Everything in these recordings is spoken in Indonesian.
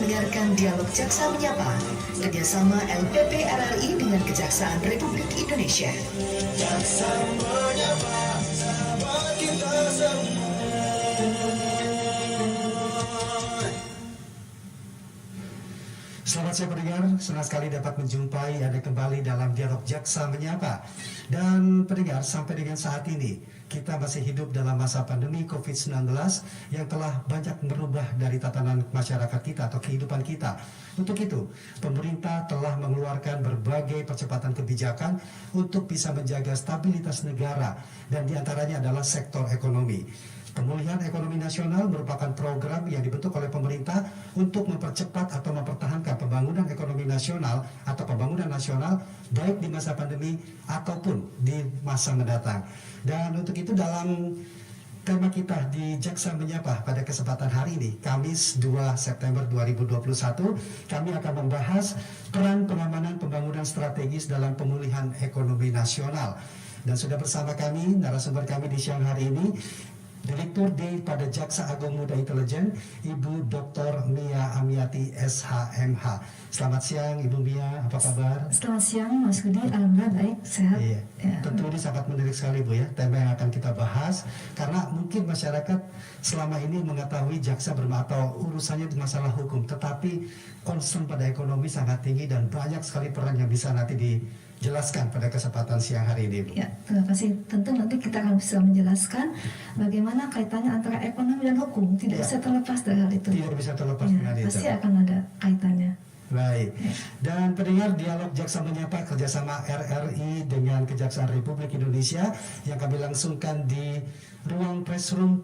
mendengarkan Dialog Jaksa Menyapa, kerjasama LPP RRI dengan Kejaksaan Republik Indonesia. Jaksa Menyapa, sahabat kita semua. Selamat siang pendengar, senang sekali dapat menjumpai Anda kembali dalam Dialog Jaksa Menyapa. Dan pendengar, sampai dengan saat ini kita masih hidup dalam masa pandemi COVID-19 yang telah banyak merubah dari tatanan masyarakat kita atau kehidupan kita. Untuk itu, pemerintah telah mengeluarkan berbagai percepatan kebijakan untuk bisa menjaga stabilitas negara, dan diantaranya adalah sektor ekonomi. Pemulihan ekonomi nasional merupakan program yang dibentuk oleh pemerintah untuk mempercepat atau mempertahankan pembangunan ekonomi nasional atau pembangunan nasional baik di masa pandemi ataupun di masa mendatang. Dan untuk itu dalam tema kita di Jaksa Menyapa pada kesempatan hari ini, Kamis 2 September 2021, kami akan membahas peran pengamanan pembangunan strategis dalam pemulihan ekonomi nasional. Dan sudah bersama kami, narasumber kami di siang hari ini, Direktur D pada Jaksa Agung Muda Intelijen, Ibu Dr. Mia Amiati SHMH. Selamat siang Ibu Mia, apa kabar? Selamat siang Mas Budi, alhamdulillah baik, sehat. Iya. Ya. Tentu ini sangat menarik sekali Bu ya, tema yang akan kita bahas, karena mungkin masyarakat selama ini mengetahui jaksa atau urusannya di masalah hukum, tetapi concern pada ekonomi sangat tinggi dan banyak sekali peran yang bisa nanti dijelaskan pada kesempatan siang hari ini, Bu. Ya, terima kasih. Tentu nanti kita akan bisa menjelaskan bagaimana kaitannya antara ekonomi dan hukum. Tidak bisa terlepas dari hal itu. Tidak bisa terlepas Ya, dengan itu. pasti akan ada kaitannya. Baik. Dan pendengar, Dialog Jaksa Menyapa kerjasama RRI dengan Kejaksaan Republik Indonesia yang kami langsungkan di ruang press room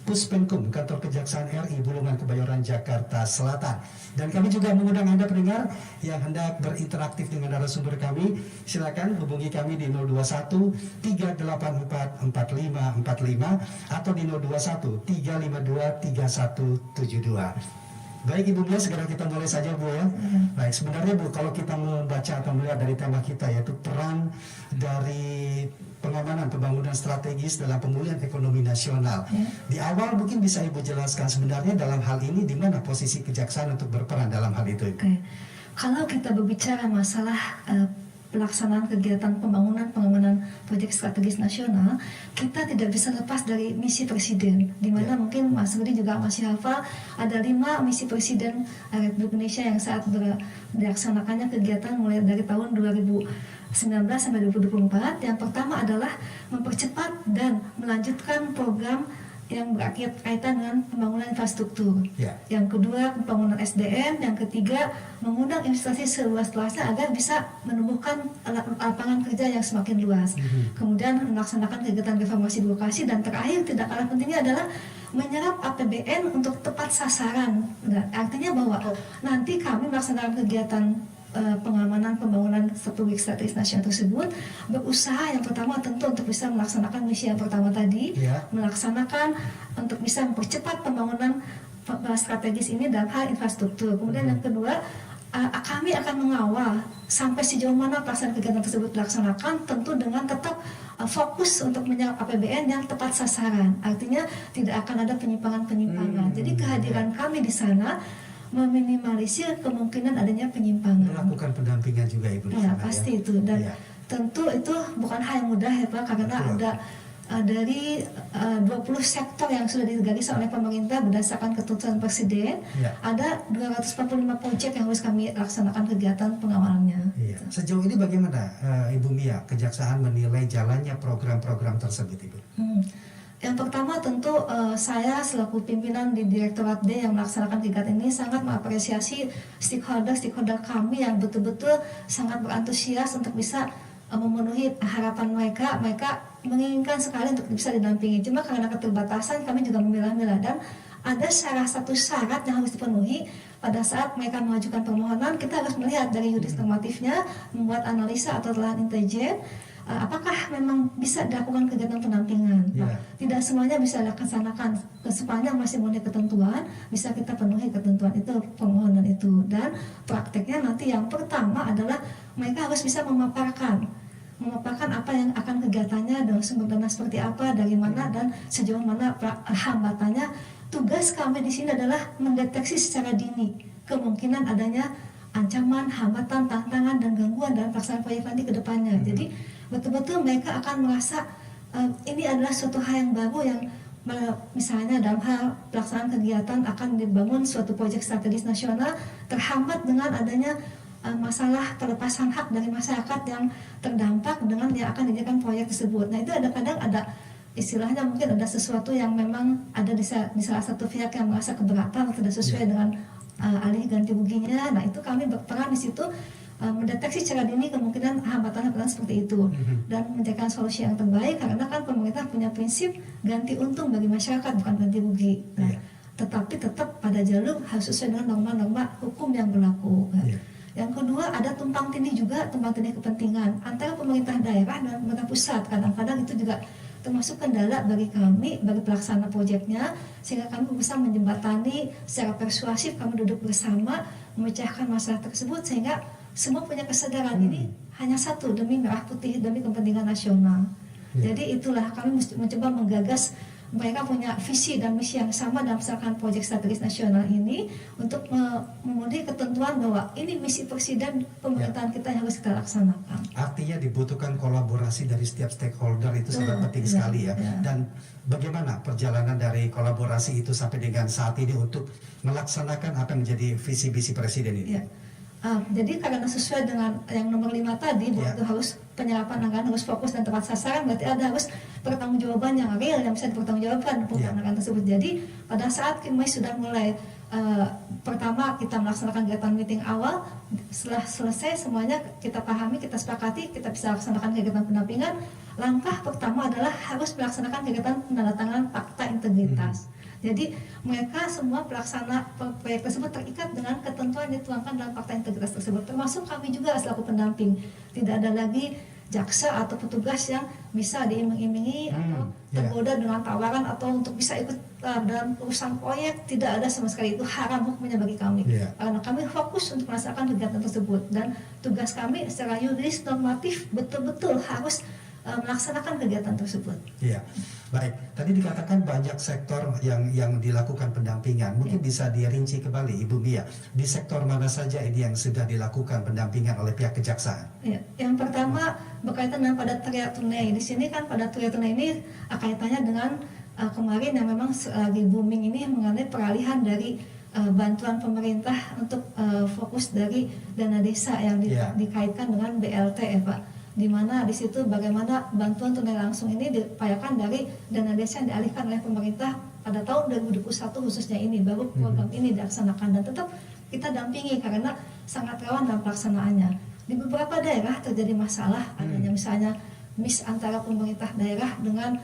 Puspenkum Kantor Kejaksaan RI Bulungan Kebayoran Jakarta Selatan. Dan kami juga mengundang Anda pendengar yang hendak berinteraktif dengan narasumber kami, silakan hubungi kami di 021 384 4545 atau di 021 352 3172. Baik Ibu Mia, segera kita mulai saja Bu ya. Baik, sebenarnya Bu, kalau kita membaca atau melihat dari tema kita, yaitu peran dari pengamanan pembangunan strategis dalam pemulihan ekonomi nasional. Di awal mungkin bisa Ibu jelaskan sebenarnya dalam hal ini di mana posisi kejaksaan untuk berperan dalam hal itu. Oke. Kalau kita berbicara masalah pelaksanaan kegiatan pembangunan pengamanan proyek strategis nasional, kita tidak bisa lepas dari misi presiden, di mana mungkin Mas Budi juga masih hafal ada 5 misi presiden Republik Indonesia yang saat dilaksanakannya kegiatan mulai dari tahun 2019 sampai 2024. Yang pertama adalah mempercepat dan melanjutkan program yang berkaitan dengan pembangunan infrastruktur. Yang kedua, pembangunan SDM. Yang ketiga, mengundang investasi seluas-luasnya agar bisa menumbuhkan lapangan kerja yang semakin luas. Kemudian melaksanakan kegiatan reformasi birokrasi, dan terakhir tidak kalah pentingnya adalah menyerap APBN untuk tepat sasaran. Nah, artinya bahwa nanti kami melaksanakan kegiatan pengamanan pembangunan proyek strategis nasional tersebut berusaha yang pertama tentu untuk bisa melaksanakan misi yang pertama tadi, melaksanakan untuk bisa mempercepat pembangunan strategis ini dalam hal infrastruktur. Kemudian yang kedua, kami akan mengawal sampai sejauh mana pelaksanaan kegiatan tersebut dilaksanakan, tentu dengan tetap fokus untuk menyerap APBN yang tepat sasaran. Artinya tidak akan ada penyimpangan-penyimpangan. Jadi kehadiran kami di sana meminimalisir kemungkinan adanya penyimpangan. Melakukan pendampingan juga Ibu di Ya, sana, pasti itu. Dan tentu itu bukan hal yang mudah ya Pak, karena ada dari 20 sektor yang sudah digaris oleh pemerintah berdasarkan keputusan Presiden, ada 245 proyek yang harus kami laksanakan kegiatan pengawalannya. Sejauh ini bagaimana Ibu Mia, Kejaksaan menilai jalannya program-program tersebut Ibu? Yang pertama tentu saya selaku pimpinan di Direktorat D yang melaksanakan kegiatan ini sangat mengapresiasi stakeholder kami yang betul-betul sangat berantusias untuk bisa memenuhi harapan mereka. Mereka menginginkan sekali untuk bisa didampingi. Cuma karena keterbatasan kami juga memilah-milah, dan ada salah satu syarat yang harus dipenuhi pada saat mereka mengajukan permohonan. Kita harus melihat dari yuris normatifnya, membuat analisa atau telah intelijen. Apakah memang bisa dilakukan kegiatan pendampingan? Tidak semuanya bisa dilaksanakan. Sepanjang masih memenuhi ketentuan, bisa kita penuhi ketentuan itu, permohonan itu. Dan prakteknya nanti yang pertama adalah mereka harus bisa memaparkan apa yang akan kegiatannya, dan sumber dana seperti apa, dari mana, dan sejauh mana hambatannya. Tugas kami di sini adalah mendeteksi secara dini kemungkinan adanya ancaman, hambatan, tantangan, dan gangguan dalam pelaksanaan proyek nanti ke depannya. Jadi betul-betul mereka akan merasa ini adalah suatu hal yang baru yang misalnya dalam hal pelaksanaan kegiatan akan dibangun suatu proyek strategis nasional terhambat dengan adanya masalah pelepasan hak dari masyarakat yang terdampak dengan yang akan dijadikan proyek tersebut. Nah itu kadang ada istilahnya mungkin ada sesuatu yang memang ada di salah satu pihak yang merasa keberatan atau tidak sesuai dengan alih ganti ruginya. Nah itu kami berperan di situ mendeteksi secara dini kemungkinan hambatan-hambatan seperti itu dan mencarikan solusi yang terbaik, karena kan pemerintah punya prinsip ganti untung bagi masyarakat bukan ganti rugi. Nah, tetapi tetap pada jalur harus sesuai dengan norma-norma hukum yang berlaku. Yang kedua ada tumpang tindih kepentingan antara pemerintah daerah dan pemerintah pusat. Kadang-kadang itu juga termasuk kendala bagi kami, bagi pelaksana proyeknya, sehingga kami bisa menjembatani secara persuasif, kami duduk bersama memecahkan masalah tersebut sehingga semua punya kesadaran ini hanya satu, demi merah putih, demi kepentingan nasional. Jadi itulah kami mencoba menggagas mereka punya visi dan misi yang sama dalam melaksanakan proyek strategis nasional ini untuk memenuhi ketentuan bahwa ini misi presiden pemerintahan kita yang harus kita laksanakan. Artinya dibutuhkan kolaborasi dari setiap stakeholder, itu sangat penting sekali ya. Dan bagaimana perjalanan dari kolaborasi itu sampai dengan saat ini untuk melaksanakan apa yang menjadi visi-visi presiden ini? Jadi karena sesuai dengan yang nomor 5 tadi, itu harus penyerapan anggaran harus fokus dan tepat sasaran, berarti ada harus pertanggungjawaban yang real yang bisa dipertanggungjawabkan anggaran tersebut. Jadi pada saat kami sudah mulai pertama kita melaksanakan kegiatan meeting awal, setelah selesai semuanya kita pahami, kita sepakati, kita bisa laksanakan kegiatan pendampingan. Langkah pertama adalah harus melaksanakan kegiatan penandatanganan fakta integritas. Jadi mereka semua pelaksana proyek tersebut terikat dengan ketentuan yang dituangkan dalam fakta integritas tersebut, termasuk kami juga selaku pendamping. Tidak ada lagi jaksa atau petugas yang bisa diiming-imingi atau tergoda dengan tawaran atau untuk bisa ikut dalam urusan proyek. Tidak ada sama sekali, itu haram hukumnya bagi kami. Karena kami fokus untuk melaksanakan kegiatan tersebut, dan tugas kami secara yuridis normatif betul-betul harus melaksanakan kegiatan tersebut. Iya, baik. Tadi dikatakan banyak sektor yang dilakukan pendampingan. Mungkin bisa dirinci kembali, Ibu Mia, di sektor mana saja ini yang sudah dilakukan pendampingan oleh pihak kejaksaan? Ya, yang pertama berkaitan dengan padat karya tunai. Di sini kan padat karya tunai ini kaitannya dengan kemarin yang memang lagi booming ini mengenai peralihan dari bantuan pemerintah untuk fokus dari dana desa yang dikaitkan dengan BLT ya Pak. Di mana di situ bagaimana bantuan tunai langsung ini diupayakan dari dana desa yang dialihkan oleh pemerintah pada tahun 2021 khususnya ini, baru program ini dilaksanakan, dan tetap kita dampingi karena sangat rawan dalam pelaksanaannya. Di beberapa daerah terjadi masalah adanya misalnya antara pemerintah daerah dengan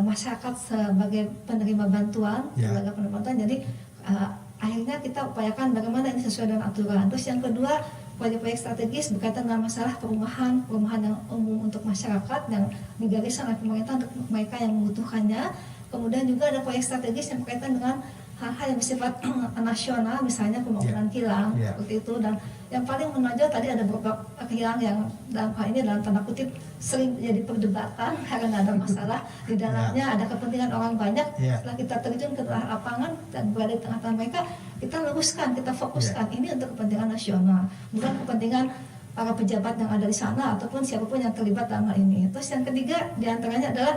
masyarakat sebagai penerima bantuan, jadi akhirnya kita upayakan bagaimana ini sesuai dengan aturan. Terus yang kedua, proyek-proyek strategis berkaitan dengan masalah perumahan yang umum untuk masyarakat yang digariskan oleh pemerintah untuk mereka yang membutuhkannya. Kemudian juga ada proyek strategis yang berkaitan dengan hal-hal yang bersifat nasional, misalnya pembangunan kilang seperti itu. Dan yang paling menonjol tadi ada beberapa kilang yang dalam hal ini dalam tanda kutip sering jadi perdebatan karena ada masalah di dalamnya, ada kepentingan orang banyak. Setelah kita terjun ke lapangan dan berada di tengah-tengah mereka, kita luruskan, kita fokuskan ini untuk kepentingan nasional, bukan kepentingan para pejabat yang ada di sana ataupun siapapun yang terlibat dalam hal ini. Terus yang ketiga diantaranya adalah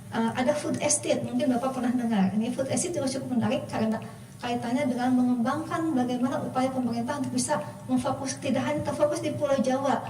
ada food estate, mungkin Bapak pernah dengar. Ini food estate juga cukup menarik karena kaitannya dengan mengembangkan bagaimana upaya pemerintah untuk bisa memfokus, tidak hanya terfokus di Pulau Jawa.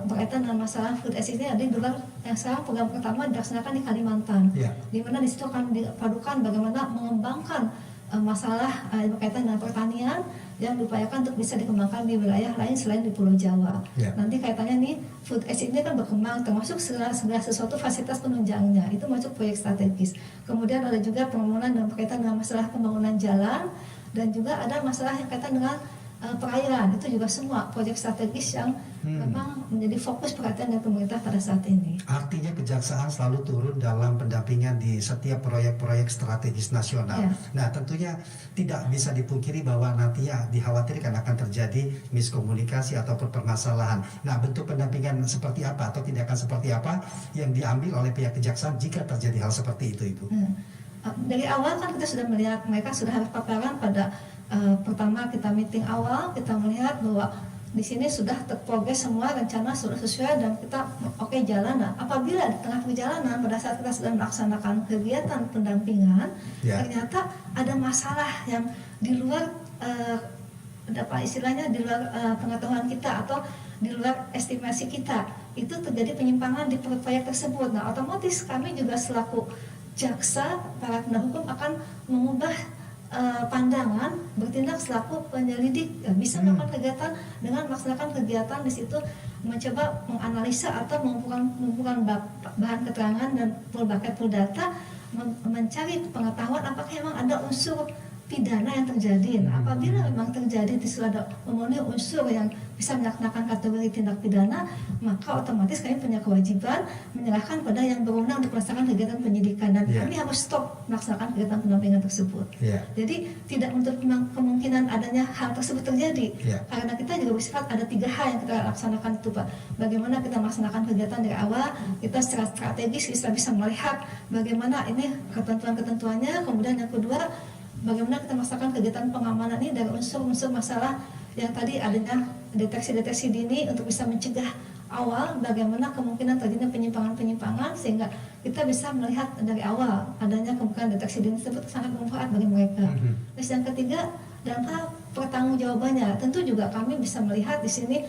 Berkaitan dengan masalah food estate ini ada di luar yang sekarang program pertama dilaksanakan di Kalimantan, di mana di situ akan dipadukan bagaimana mengembangkan masalah berkaitan dengan pertanian yang diupayakan untuk bisa dikembangkan di wilayah lain selain di Pulau Jawa. Nanti kaitannya nih food estate ini kan berkembang, termasuk segala sesuatu fasilitas penunjangnya itu masuk proyek strategis. Kemudian ada juga pembangunan yang berkaitan dengan masalah pembangunan jalan, dan juga ada masalah yang kaitan dengan perairan. Itu juga semua proyek strategis yang memang menjadi fokus perhatian dari pemerintah pada saat ini. Artinya kejaksaan selalu turun dalam pendampingan di setiap proyek-proyek strategis nasional. Nah, tentunya tidak bisa dipungkiri bahwa nantinya dikhawatirkan akan terjadi miskomunikasi ataupun permasalahan. Nah, bentuk pendampingan seperti apa atau tindakan seperti apa yang diambil oleh pihak kejaksaan jika terjadi hal seperti itu, Ibu? Dari awal kan kita sudah melihat mereka sudah harus paparan pada pertama kita meeting awal, kita melihat bahwa di sini sudah terprogres semua, rencana sudah sesuai dan kita oke jalan. Nah, apabila di tengah perjalanan pada saat kita sedang melaksanakan kegiatan pendampingan, ternyata ada masalah yang di luar apa istilahnya di luar pengetahuan kita atau di luar estimasi kita, itu terjadi penyimpangan di proyek tersebut. Nah, otomatis kami juga selaku jaksa, para penegak hukum akan mengubah pandangan, bertindak selaku penyelidik, bisa melakukan kegiatan dengan melaksanakan kegiatan di situ, mencoba menganalisa atau mengumpulkan bahan keterangan dan pool bucket, pool data, mencari pengetahuan apakah memang ada unsur pidana yang terjadi. Nah, apabila memang terjadi di situ ada memenuhi unsur yang bisa melaksanakan kategori tindak pidana, maka otomatis kami punya kewajiban menyerahkan pada yang berwenang untuk melaksanakan kegiatan penyidikan dan kami harus stop melaksanakan kegiatan pendampingan tersebut. Jadi tidak menutup kemungkinan adanya hal tersebut terjadi, karena kita juga bersifat ada 3 hal yang kita laksanakan itu, Pak. Bagaimana kita melaksanakan kegiatan dari awal, kita secara strategis kita bisa melihat bagaimana ini ketentuan-ketentuannya, kemudian yang kedua bagaimana kita melaksanakan kegiatan pengamanan ini dari unsur-unsur masalah yang tadi adanya deteksi-deteksi dini untuk bisa mencegah awal bagaimana kemungkinan terjadinya penyimpangan-penyimpangan sehingga kita bisa melihat dari awal adanya kemungkinan deteksi dini tersebut sangat bermanfaat bagi mereka. Terus yang ketiga, dalam hal pertanggungjawabannya, tentu juga kami bisa melihat di sini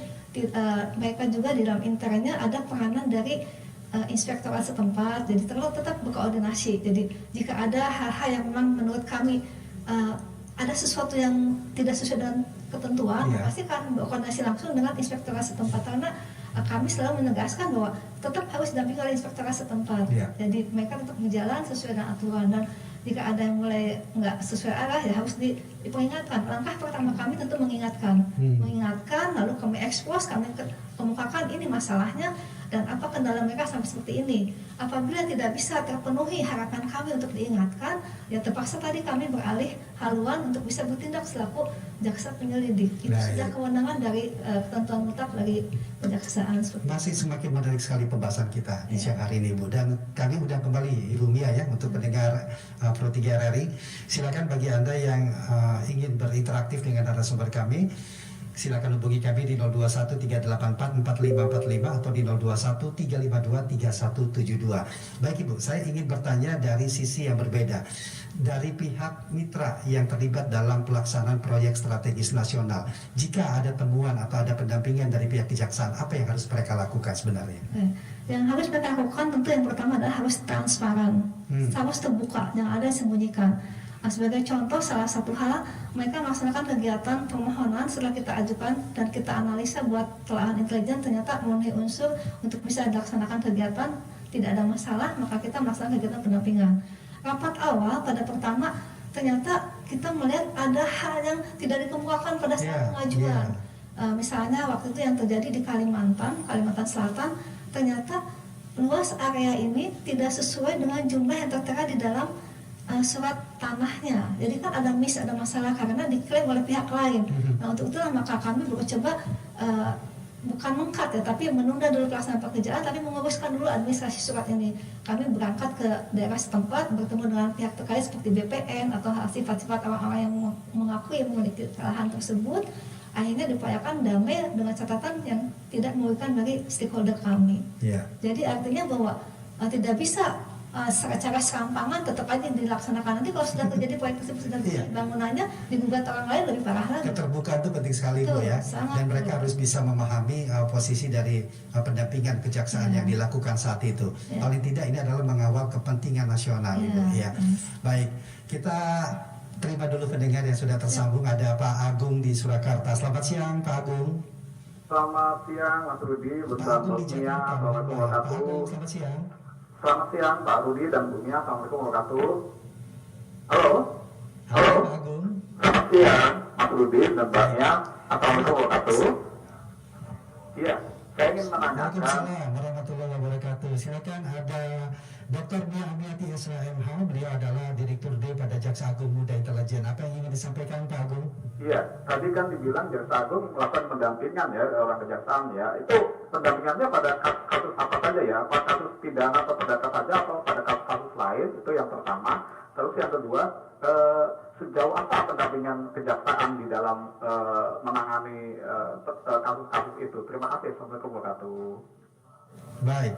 mereka juga di dalam internnya ada peranan dari inspektorat setempat, jadi perlu tetap berkoordinasi. Jadi jika ada hal-hal yang memang menurut kami ada sesuatu yang tidak sesuai dengan ketentuan, pasti akan berkoordinasi langsung dengan inspektorat setempat, karena kami selalu menegaskan bahwa tetap harus didampingi oleh inspektorat setempat. Jadi mereka tetap berjalan sesuai dengan aturan, dan jika ada yang mulai nggak sesuai arah ya harus diperingatkan. Langkah pertama kami tentu mengingatkan, lalu kami ekspos, kami kemukakan ini masalahnya dan apa kendala mereka sampai seperti ini. Apabila tidak bisa terpenuhi harapan kami untuk diingatkan, ya terpaksa tadi kami beralih haluan untuk bisa bertindak selaku jaksa penyelidik. Itu sudah kewenangan dari ketentuan mutlak dari kejaksaan. Masih semakin menarik sekali pembahasan kita di siang hari ini, Bu. Dan kami undang kembali Ibu Mia ya untuk pendengar Pro 3 RRI. Silakan bagi Anda yang ingin berinteraktif dengan narasumber kami, silakan hubungi kami di 0213844545 atau di 0213523172. Baik Ibu, saya ingin bertanya dari sisi yang berbeda. Dari pihak mitra yang terlibat dalam pelaksanaan proyek strategis nasional, jika ada temuan atau ada pendampingan dari pihak kejaksaan, apa yang harus mereka lakukan sebenarnya? Yang harus mereka lakukan tentu yang pertama adalah harus transparan, harus terbuka, jangan ada yang sembunyikan. Sebagai contoh, salah satu hal mereka melaksanakan kegiatan permohonan setelah kita ajukan dan kita analisa buat telahan intelijen ternyata memenuhi unsur untuk bisa dilaksanakan kegiatan, tidak ada masalah, maka kita melaksanakan kegiatan pendampingan. Rapat awal pada pertama ternyata kita melihat ada hal yang tidak dikemukakan pada saat pengajuan. Misalnya waktu itu yang terjadi di Kalimantan Selatan, ternyata luas area ini tidak sesuai dengan jumlah yang tertera di dalam surat tanahnya. Jadi kan ada masalah karena diklaim oleh pihak lain. Nah, untuk itulah maka kami coba bukan mengkat ya, tapi menunda dulu pelaksanaan pekerjaan, tapi menguruskan dulu administrasi surat ini. Kami berangkat ke daerah setempat, bertemu dengan pihak terkait seperti BPN atau sifat-sifat orang-orang yang mengakui memiliki kesalahan tersebut. Akhirnya diupayakan damai dengan catatan yang tidak merugikan bagi stakeholder kami. Jadi artinya bahwa tidak bisa secara serampangan tetap aja dilaksanakan. Nanti kalau sudah terjadi proyek tersebut, sudah terjadi bangunannya digugat orang lain lebih parah lagi. Keterbukaan itu penting sekali Bu ya. Dan mereka harus bisa memahami posisi dari pendampingan kejaksaan yang dilakukan saat itu. Paling tidak ini adalah mengawal kepentingan nasional Bu ya. Baik, kita terima dulu pendengar yang sudah tersambung. Ada Pak Agung di Surakarta. Selamat siang Pak Agung. Selamat siang Mas Rudi, bersama Mia. Assalamualaikum warahmatullahi wabarakatuh. Selamat siang. Selamat siang Pak Rudi dan Bu Mia. Assalamualaikum warahmatullahi wabarakatuh. Halo. Pak Agung. Selamat siang Mas Rudi dan Mbak Mia. Assalamualaikum warahmatullahi wabarakatuh. Iya, saya ingin menanyakan. Waalaikumsalam warahmatullahi wabarakatuh. Silakan, ada Dr. Mia Amiati SHMH. Beliau adalah Direktur D pada Jaksa Agung Muda Intelijen. Apa yang ingin disampaikan Pak Agung? Iya, tadi kan dibilang Jaksa Agung melakukan pendampingan ya orang kejaksaan ya. Itu pendampingannya pada kasus apa saja ya? Apa kasus pidana atau perdata saja atau pada kasus lain? Itu yang pertama. Terus yang kedua, sejauh apa pendampingan kejaksaan di dalam menangani kasus-kasus itu. Terima kasih. Assalamualaikum warahmatullahi wabarakatuh. Baik,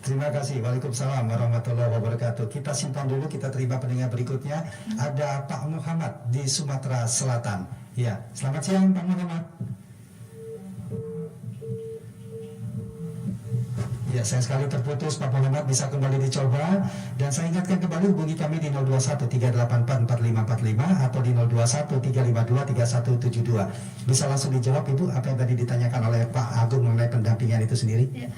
terima kasih. Waalaikumsalam warahmatullahi wabarakatuh. Kita simpan dulu, kita terima pendengar berikutnya. Ada Pak Muhammad di Sumatera Selatan. Ya, selamat siang Pak Muhammad. Ya, sayang sekali terputus Pak Muhammad, bisa kembali dicoba. Dan saya ingatkan kembali, hubungi kami di 0213844545 atau di 0213523172. Bisa langsung dijawab Ibu apa yang tadi ditanyakan oleh Pak Agung mengenai pendampingan itu sendiri. Ya.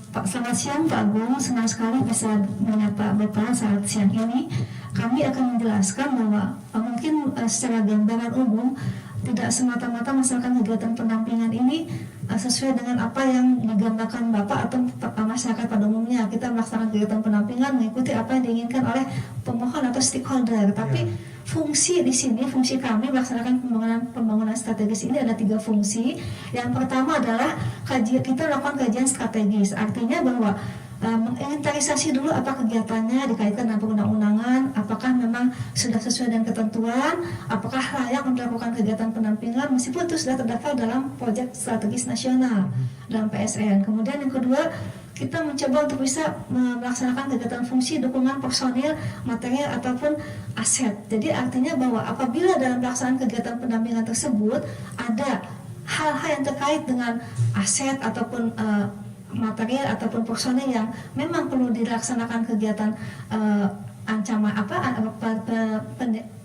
Pak, selamat siang Pak Agung, senang sekali bisa menyapa Bapak saat siang ini. Kami akan menjelaskan bahwa mungkin secara gambaran umum tidak semata-mata misalkan kegiatan pendampingan ini sesuai dengan apa yang digambarkan Bapak atau masyarakat pada umumnya. Kita melaksanakan kegiatan pendampingan mengikuti apa yang diinginkan oleh pemohon atau stakeholder. Tapi fungsi di sini, fungsi kami melaksanakan pembangunan strategis ini ada 3 fungsi. Yang pertama adalah kita lakukan kajian strategis. Artinya bahwa menginventarisasi dulu apa kegiatannya dikaitkan dengan perundang-undangan, apakah memang sudah sesuai dengan ketentuan, apakah layak untuk melakukan kegiatan pendampingan meskipun itu sudah terdaftar dalam proyek strategis nasional dalam PSN. Kemudian yang kedua, kita mencoba untuk bisa melaksanakan kegiatan fungsi dukungan personil, material ataupun aset. Jadi artinya bahwa apabila dalam pelaksanaan kegiatan pendampingan tersebut ada hal-hal yang terkait dengan aset ataupun material ataupun personil yang memang perlu dilaksanakan kegiatan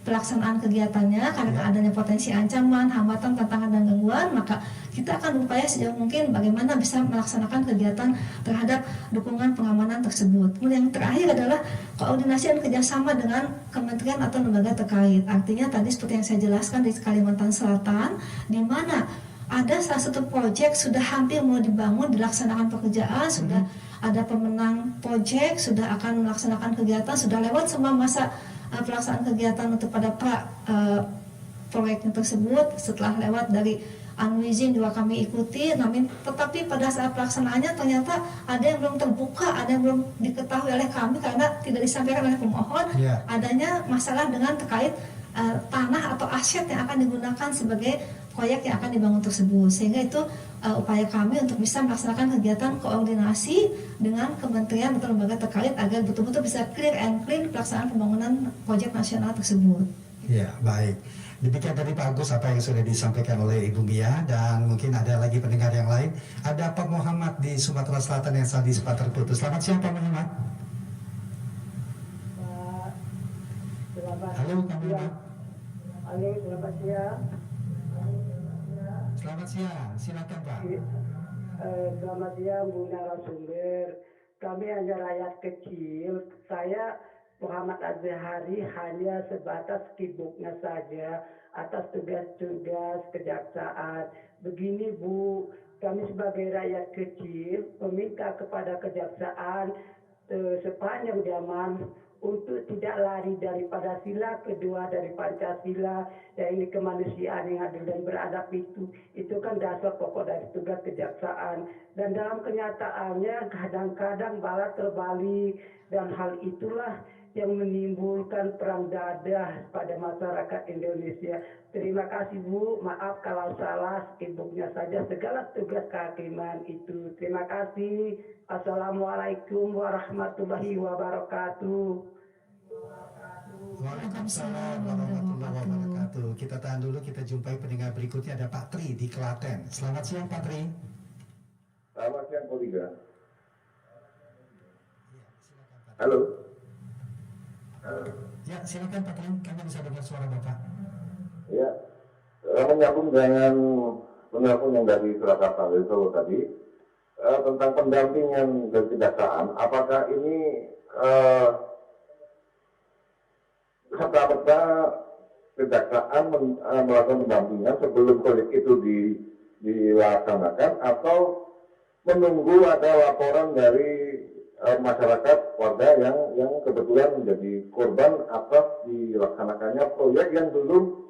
pelaksanaan kegiatannya karena adanya potensi ancaman, hambatan, tantangan dan gangguan, maka kita akan berupaya sejauh mungkin bagaimana bisa melaksanakan kegiatan terhadap dukungan pengamanan tersebut. Kemudian yang terakhir adalah koordinasi dan kerjasama dengan kementerian atau lembaga terkait. Artinya tadi seperti yang saya jelaskan di Kalimantan Selatan, di mana ada salah satu proyek sudah hampir mau dibangun, dilaksanakan pekerjaan, sudah ada pemenang proyek, sudah akan melaksanakan kegiatan, sudah lewat semua masa pelaksanaan kegiatan untuk pada proyeknya tersebut. Setelah lewat dari izin juga kami ikuti, namun tetapi pada saat pelaksanaannya ternyata ada yang belum terbuka, ada yang belum diketahui oleh kami karena tidak disampaikan oleh pemohon. Adanya masalah dengan terkait tanah atau aset yang akan digunakan sebagai proyek yang akan dibangun tersebut, sehingga itu upaya kami untuk bisa melaksanakan kegiatan koordinasi dengan kementerian atau lembaga terkait agar betul-betul bisa clear and clean pelaksanaan pembangunan proyek nasional tersebut. Ya, baik. Demikian tadi Pak Agus apa yang sudah disampaikan oleh Ibu Mia, dan mungkin ada lagi pendengar yang lain. Ada Pak Muhammad di Sumatera Selatan yang tadi sempat terputus. Selamat siang Pak Muhammad. Halo Pak Muhammad. Halo, selamat siang. Selamat siang, silakan Pak. Selamat siang Bu narasumber. Kami hanya rakyat kecil. Saya Muhammad Azhari hanya sebatas kibuknya saja atas tugas-tugas kejaksaan. Begini Bu, kami sebagai rakyat kecil meminta kepada kejaksaan sepanjang zaman untuk tidak lari daripada sila kedua dari Pancasila, yaitu kemanusiaan yang adil dan beradab itu kan dasar pokok dari tugas kejaksaan. Dan dalam kenyataannya kadang-kadang malah terbalik, dan hal itulah yang menimbulkan perang dadah pada masyarakat Indonesia. Terima kasih Bu, maaf kalau salah, ibunya saja segala tugas kehakiman itu. Terima kasih. Assalamualaikum warahmatullahi wabarakatuh. Waalaikumsalam warahmatullahi wabarakatuh. Kita tahan dulu, kita jumpai pendengar berikutnya. Ada Pak Tri di Klaten. Selamat siang Pak Tri. Selamat siang Kolega. Halo. Ya, silakan Pak Tri, kami bisa dengar suara Bapak. Ya, menyambung dengan penelpon yang dari Surakarta dari Solo tadi tentang pendampingan dan kejaksaan. Apakah ini serta-merta kejaksaan melakukan pendampingan sebelum proyek itu dilaksanakan, atau menunggu ada laporan dari masyarakat warga yang kebetulan menjadi korban atas dilaksanakannya proyek yang belum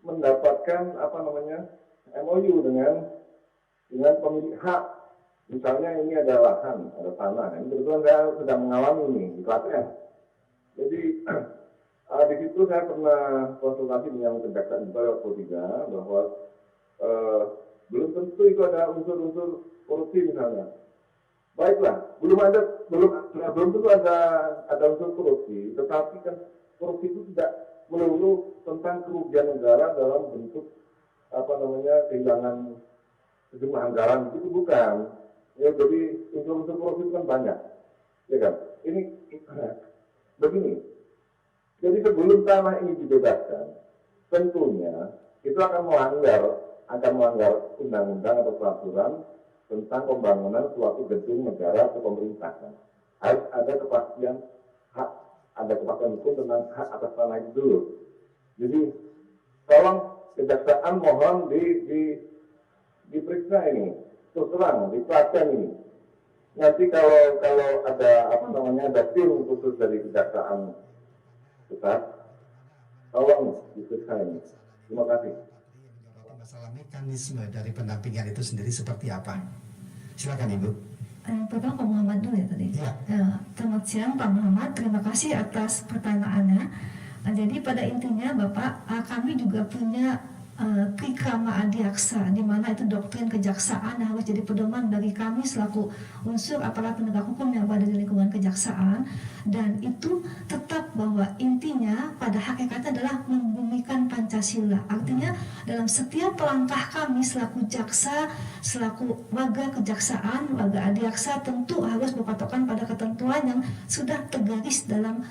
mendapatkan MOU dengan pemilik hak. Misalnya ini ada lahan, ada tanah. Ini kebetulan saya sedang mengalami ini di Klaten. Jadi Di situ saya pernah konsultasi dengan Kejaksaan Negeri 3 bahwa belum tentu itu ada unsur-unsur korupsi misalnya. Baiklah, belum tentu ada unsur korupsi, tetapi kan korupsi itu tidak melulu tentang kerugian negara dalam bentuk kehilangan sejumlah anggaran, itu bukan. Ya, jadi unsur-unsur korupsi itu kan banyak, ya kan? Ini begini. Jadi sebelum tanah ini dibebaskan, tentunya itu akan melanggar undang-undang atau peraturan tentang pembangunan suatu gedung negara atau pemerintahan. Harus ada kepastian hak, ada kepastian hukum tentang hak atas tanah itu dulu. Jadi tolong kejaksaan mohon diperiksa ini, terus terang, dipelajari ini. Nanti kalau ada ada tim khusus dari kejaksaan pusat, tolong diperiksa ini. Terima kasih. Masalah mekanisme dari pendampingan itu sendiri seperti apa? Silakan Ibu. Pertama Pak Muhammad dulu ya tadi. Ya. Selamat siang Pak Muhammad, terima kasih atas pertanyaannya. Jadi pada intinya Bapak, kami juga punya Trikrama Adiaksa, di mana itu doktrin kejaksaan yang harus jadi pedoman bagi kami selaku unsur aparat penegak hukum yang berada di lingkungan kejaksaan, dan itu tetap bahwa intinya pada hakikatnya adalah membumikan Pancasila. Artinya dalam setiap langkah kami selaku jaksa, selaku warga kejaksaan, warga Adiaksa tentu harus berpatokan pada ketentuan yang sudah tergaris dalam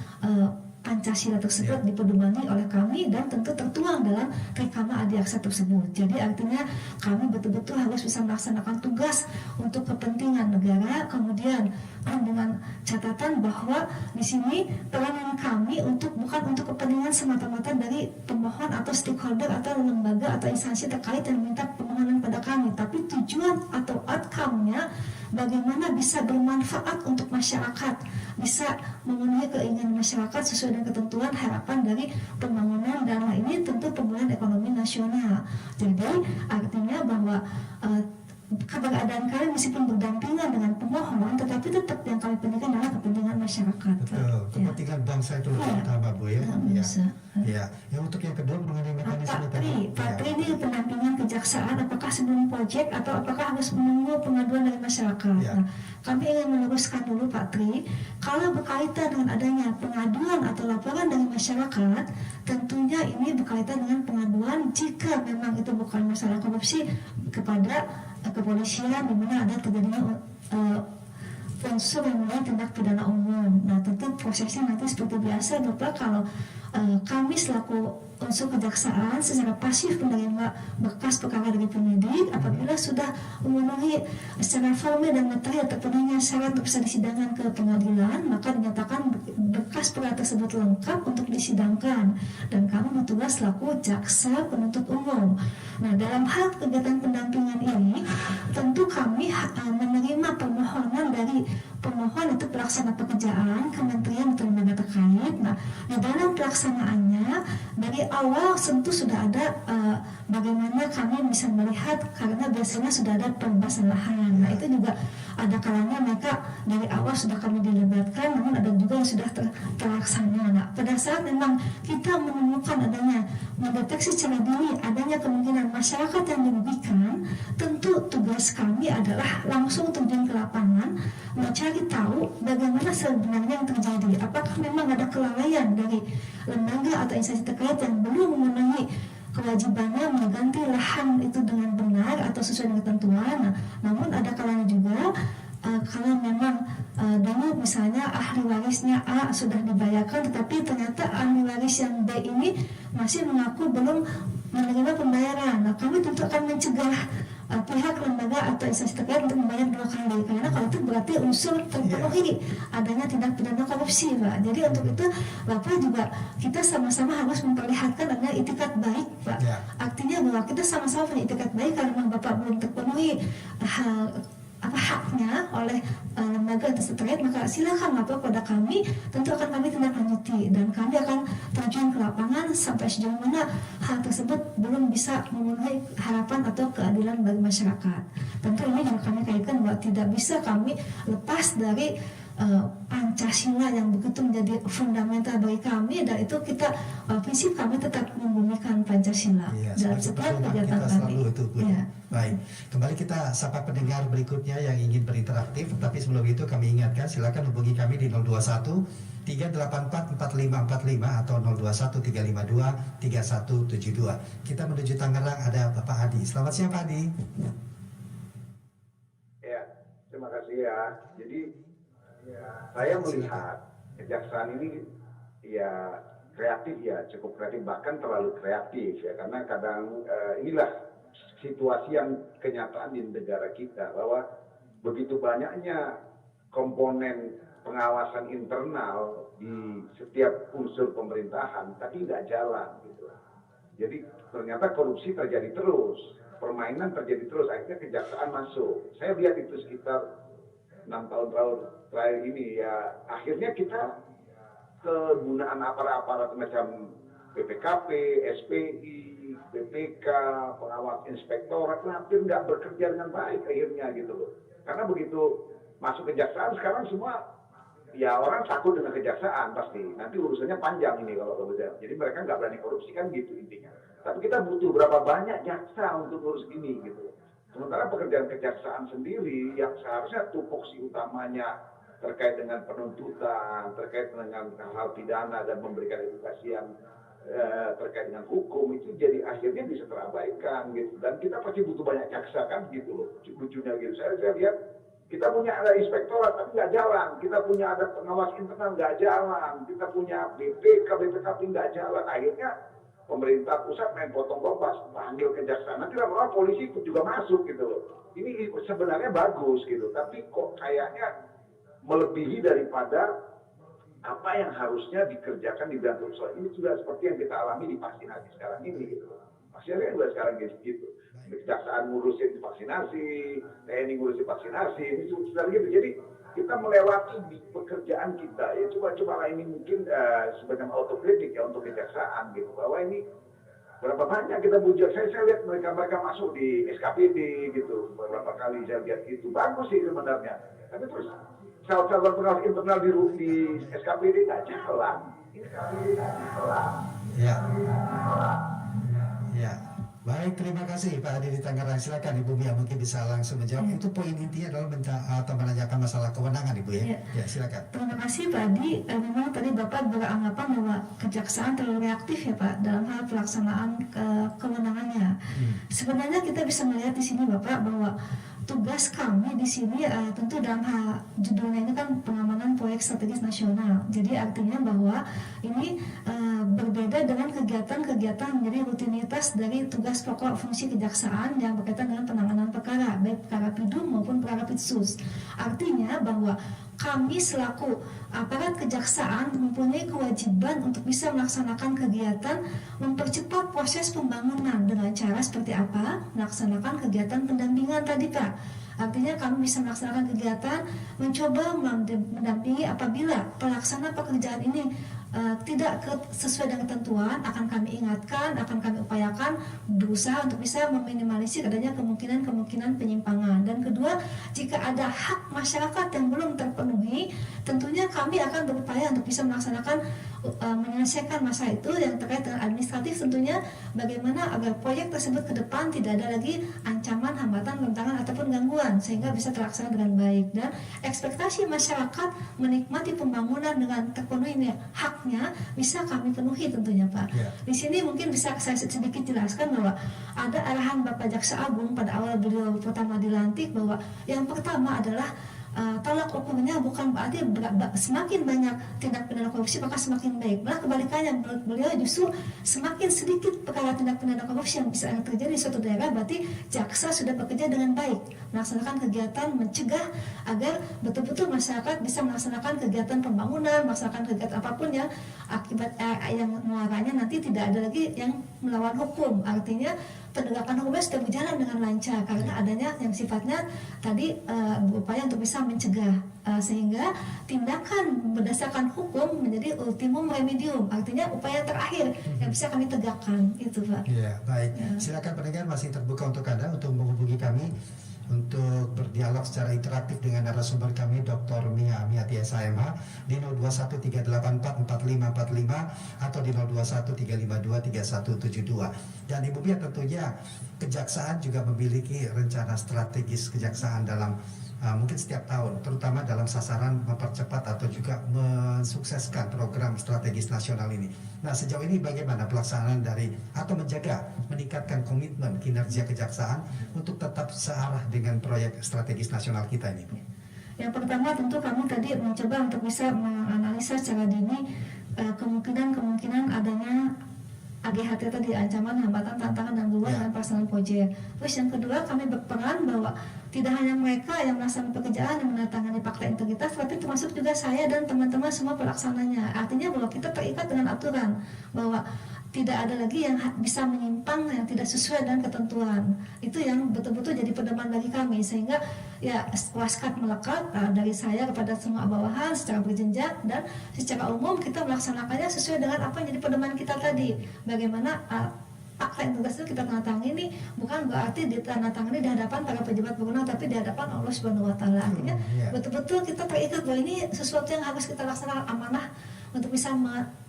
Pancasila tersebut, dipedomani oleh kami dan tentu tertuang dalam Trikrama Adiaksa tersebut. Jadi artinya kami betul-betul harus bisa melaksanakan tugas untuk kepentingan negara, kemudian dengan catatan bahwa di sini peranan kami bukan untuk kepentingan semata-mata dari pemohon atau stakeholder atau lembaga atau instansi terkait yang minta permohonan pada kami, tapi tujuan atau outcome-nya bagaimana bisa bermanfaat untuk masyarakat, bisa memenuhi keinginan masyarakat sesuai dengan ketentuan harapan dari pembangunan dana ini, tentu pemulihan ekonomi nasional. Jadi artinya bahwa keberadaan kami meskipun berdampingan dengan pemohon, tetapi tetap yang kami pentingkan adalah kepentingan masyarakat. Betul, kepentingan bangsa itu lebih utama Bu ya. Ya. Yang untuk yang kedua mengenai mekanisme tadi. Pak Tri ini pendampingan kejaksaan, apakah sebelum proyek atau apakah harus menunggu pengaduan dari masyarakat? Ya. Nah, kami ingin meluruskan dulu Pak Tri, kalau berkaitan dengan adanya pengaduan atau laporan dari masyarakat, tentunya ini berkaitan dengan pengaduan jika memang itu bukan masalah korupsi kepada kepolisian, di mana ada terjadinya unsur yang mulai tindak pidana umum. Nah tentu prosesnya nanti seperti biasa Bapak, kalau kami selaku unsur kejaksaan secara pasif menerima berkas perkara dari penyidik, apabila sudah memenuhi secara formal dan material terpenuhinya syarat untuk bisa disidangkan ke pengadilan, maka dinyatakan berkas perkara tersebut lengkap untuk disidangkan, dan kami bertugas selaku jaksa penuntut umum. Nah dalam hal kegiatan pendampingan ini tentu kami menerima permohonan dari pemohon itu pelaksana pekerjaan, kementerian atau lembaga terkait. Nah di dalam pelaksanaannya dari awal tentu sudah ada bagaimana kami bisa melihat, karena biasanya sudah ada pembebasan lahan. Nah itu juga ada kalanya mereka dari awal sudah kami dilibatkan, namun ada juga yang sudah terlaksana. Nah pada saat memang kita menemukan adanya, mendeteksi secara dini adanya kemungkinan masyarakat yang dirugikan, tentu tugas kami adalah langsung terjun ke lapangan, mencari tahu bagaimana sebenarnya yang terjadi. Apakah memang ada kelalaian dari lembaga atau instansi terkait yang belum memenuhi kewajibannya mengganti lahan itu dengan benar atau sesuai dengan ketentuan. Nah, namun ada kalanya juga kalau memang dulu misalnya ahli warisnya A sudah dibayarkan, tetapi ternyata ahli waris yang B ini masih mengaku belum menerima pembayaran. Nah kami tentu akan mencegah pihak lembaga atau instansi terkait untuk membayar dua kali, karena kalau itu berarti unsur terpenuhi adanya tindak pidana korupsi Pak. Jadi untuk itu Bapak juga kita sama-sama harus memperlihatkan adanya itikat baik Pak. Artinya bahwa kita sama-sama punya itikat baik, kalau memang Bapak belum terpenuhi haknya oleh lembaga terkait, maka silakan lapor pada kami, tentu akan kami tindak lanjuti dan kami akan terjun ke lapangan sampai sejauh mana hal tersebut belum bisa memenuhi harapan atau keadilan bagi masyarakat. Tentu ini juga kami kaitkan bahwa tidak bisa kami lepas dari Pancasila Pancasila yang begitu menjadi fundamental bagi kami, dan itu kita prinsip kami tetap membumikan Pancasila dalam setiap kegiatan kita kami. selalu itu, Bu. Baik, kembali kita sapa pendengar berikutnya yang ingin berinteraktif. Tapi sebelum itu kami ingatkan, silakan hubungi kami di 021 384 4545 atau 021 352 3172. Kita menuju Tangerang, ada Bapak Adi. Selamat siang Pak Adi. Ya, terima kasih ya. Jadi saya melihat kejaksaan ini ya kreatif ya, cukup kreatif, bahkan terlalu kreatif ya, karena kadang inilah situasi yang kenyataan di negara kita, bahwa begitu banyaknya komponen pengawasan internal di setiap unsur pemerintahan, tapi nggak jalan gitu. Jadi ternyata korupsi terjadi terus, permainan terjadi terus, akhirnya kejaksaan masuk. Saya lihat itu sekitar 6 tahun terakhir ini ya, akhirnya kita kegunaan aparat-aparat macam BPKP, SPI, BPK, pengawas inspektorat hampir nggak bekerja dengan baik akhirnya gitu loh. Karena begitu masuk kejaksaan sekarang semua ya orang takut dengan kejaksaan pasti. Nanti urusannya panjang ini kalau begitu. Jadi mereka nggak berani korupsi kan gitu intinya. Tapi kita butuh berapa banyak jaksa untuk urus ini gitu. Sementara pekerjaan kejaksaan sendiri yang seharusnya tupoksi utamanya terkait dengan penuntutan, terkait dengan hal pidana dan memberikan edukasi yang terkait dengan hukum, itu jadi akhirnya bisa terabaikan gitu. Dan kita pasti butuh banyak jaksa kan gitu loh. Lucunya gitu. Saya lihat kita punya ada inspektorat tapi nggak jalan, kita punya ada pengawas internal nggak jalan, kita punya BPK, BPKP nggak jalan. Akhirnya pemerintah pusat main potong kompas, panggil kejaksaan. Nanti lama-lama polisi ikut juga masuk gitu loh. Ini sebenarnya bagus gitu, tapi kok kayaknya melebihi daripada apa yang harusnya dikerjakan di bidang sosial. Ini juga seperti yang kita alami di vaksinasi sekarang ini gitu. Vaksinasi juga sekarang gitu. Kejaksaan ngurusin vaksinasi, TNI ngurusin vaksinasi, ini sudah gitu. Jadi kita melewati di pekerjaan kita ya, coba ini mungkin sebenarnya autokritik ya untuk kejaksaan gitu, bahwa ini berapa banyak kita bujak. Saya lihat mereka masuk di SKPD gitu, beberapa kali saya lihat itu bagus sih sebenarnya, tapi terus saluran pengawas internal di SKPD nggak jalan. Ya. Baik, terima kasih Pak Adi di Tangerang. Silakan Ibu Mia mungkin bisa langsung menjawab. Itu poin intinya adalah atau menanyakan masalah kewenangan Ibu ya. Ya, silakan. Terima kasih Pak Adi. Memang tadi Bapak beranggapan bahwa kejaksaan terlalu reaktif ya Pak dalam hal pelaksanaan kewenangannya. Sebenarnya kita bisa melihat di sini Bapak bahwa tugas kami di sini tentu dalam hal judulnya ini kan pengamanan proyek strategis nasional. Jadi artinya bahwa ini berbeda dengan kegiatan-kegiatan menjadi rutinitas dari tugas pokok fungsi kejaksaan yang berkaitan dengan penanganan perkara, baik perkara pidum maupun perkara pitsus. Artinya bahwa kami selaku aparat kejaksaan mempunyai kewajiban untuk bisa melaksanakan kegiatan mempercepat proses pembangunan dengan cara seperti apa? Melaksanakan kegiatan pendampingan tadi Pak. Artinya kami bisa melaksanakan kegiatan mencoba mendampingi apabila pelaksana pekerjaan ini tidak sesuai dengan ketentuan, akan kami ingatkan, akan kami upayakan berusaha untuk bisa meminimalisir adanya kemungkinan penyimpangan. Dan kedua, jika ada hak masyarakat yang belum terpenuhi, tentunya kami akan berupaya untuk bisa melaksanakan menyelesaikan masalah itu yang terkait dengan administratif, tentunya bagaimana agar proyek tersebut ke depan tidak ada lagi ancaman, hambatan, rintangan ataupun gangguan sehingga bisa terlaksana dengan baik. Dan ekspektasi masyarakat menikmati pembangunan dengan terpenuhi haknya bisa kami penuhi tentunya Pak. Di sini mungkin bisa saya sedikit jelaskan bahwa ada arahan Bapak Jaksa Agung pada awal beliau pertama dilantik bahwa yang pertama adalah tolak ukurnya bukan berarti semakin banyak tindak pidana korupsi maka semakin baik. Malah kebalikannya, menurut beliau justru semakin sedikit perkara tindak pidana korupsi yang bisa terjadi di suatu daerah, berarti jaksa sudah bekerja dengan baik melaksanakan kegiatan mencegah agar betul-betul masyarakat bisa melaksanakan kegiatan pembangunan, melaksanakan kegiatan apapun yang akibat yang muaranya nanti tidak ada lagi yang melawan hukum. Artinya penegakan hukumnya sudah berjalan dengan lancar karena adanya yang sifatnya tadi berupaya untuk bisa mencegah sehingga tindakan berdasarkan hukum menjadi ultimum remedium, artinya upaya terakhir yang bisa kami tegakkan itu Pak. Ya baik, silakan pendengar masih terbuka untuk Anda untuk menghubungi kami untuk berdialog secara interaktif dengan narasumber kami Dr. Mia Amiati SHMH di 0213844545 atau di 0213523172. Dan Ibu Mia, tentunya Kejaksaan juga memiliki rencana strategis kejaksaan dalam mungkin setiap tahun, terutama dalam sasaran mempercepat atau juga mensukseskan program strategis nasional ini. Nah, sejauh ini bagaimana pelaksanaan dari atau meningkatkan komitmen kinerja kejaksaan untuk tetap searah dengan proyek strategis nasional kita ini, Bu? Yang pertama tentu kami tadi mencoba untuk bisa menganalisa secara dini kemungkinan adanya AGHT tadi, ancaman, hambatan, tantangan, dan gangguan dalam pelaksanaan proyek. Terus yang kedua, kami berperan bahwa tidak hanya mereka yang melaksanakan pekerjaan yang menandatangani fakta integritas, tapi termasuk juga saya dan teman-teman semua pelaksananya. Artinya bahwa kita terikat dengan aturan, bahwa tidak ada lagi yang bisa menyimpang yang tidak sesuai dengan ketentuan. Itu yang betul-betul jadi pedoman bagi kami, sehingga ya waskat melekat dari saya kepada semua bawahan secara berjenjang, dan secara umum kita melaksanakannya sesuai dengan apa yang jadi pedoman kita tadi. Bagaimana fakta integritas itu kita tandatangani ini bukan berarti ditandatangani di hadapan para pejabat berwenang, tapi di hadapan Allah Subhanahu wa taala. Artinya betul-betul kita terikat bahwa ini sesuatu yang harus kita laksanakan, amanah untuk bisa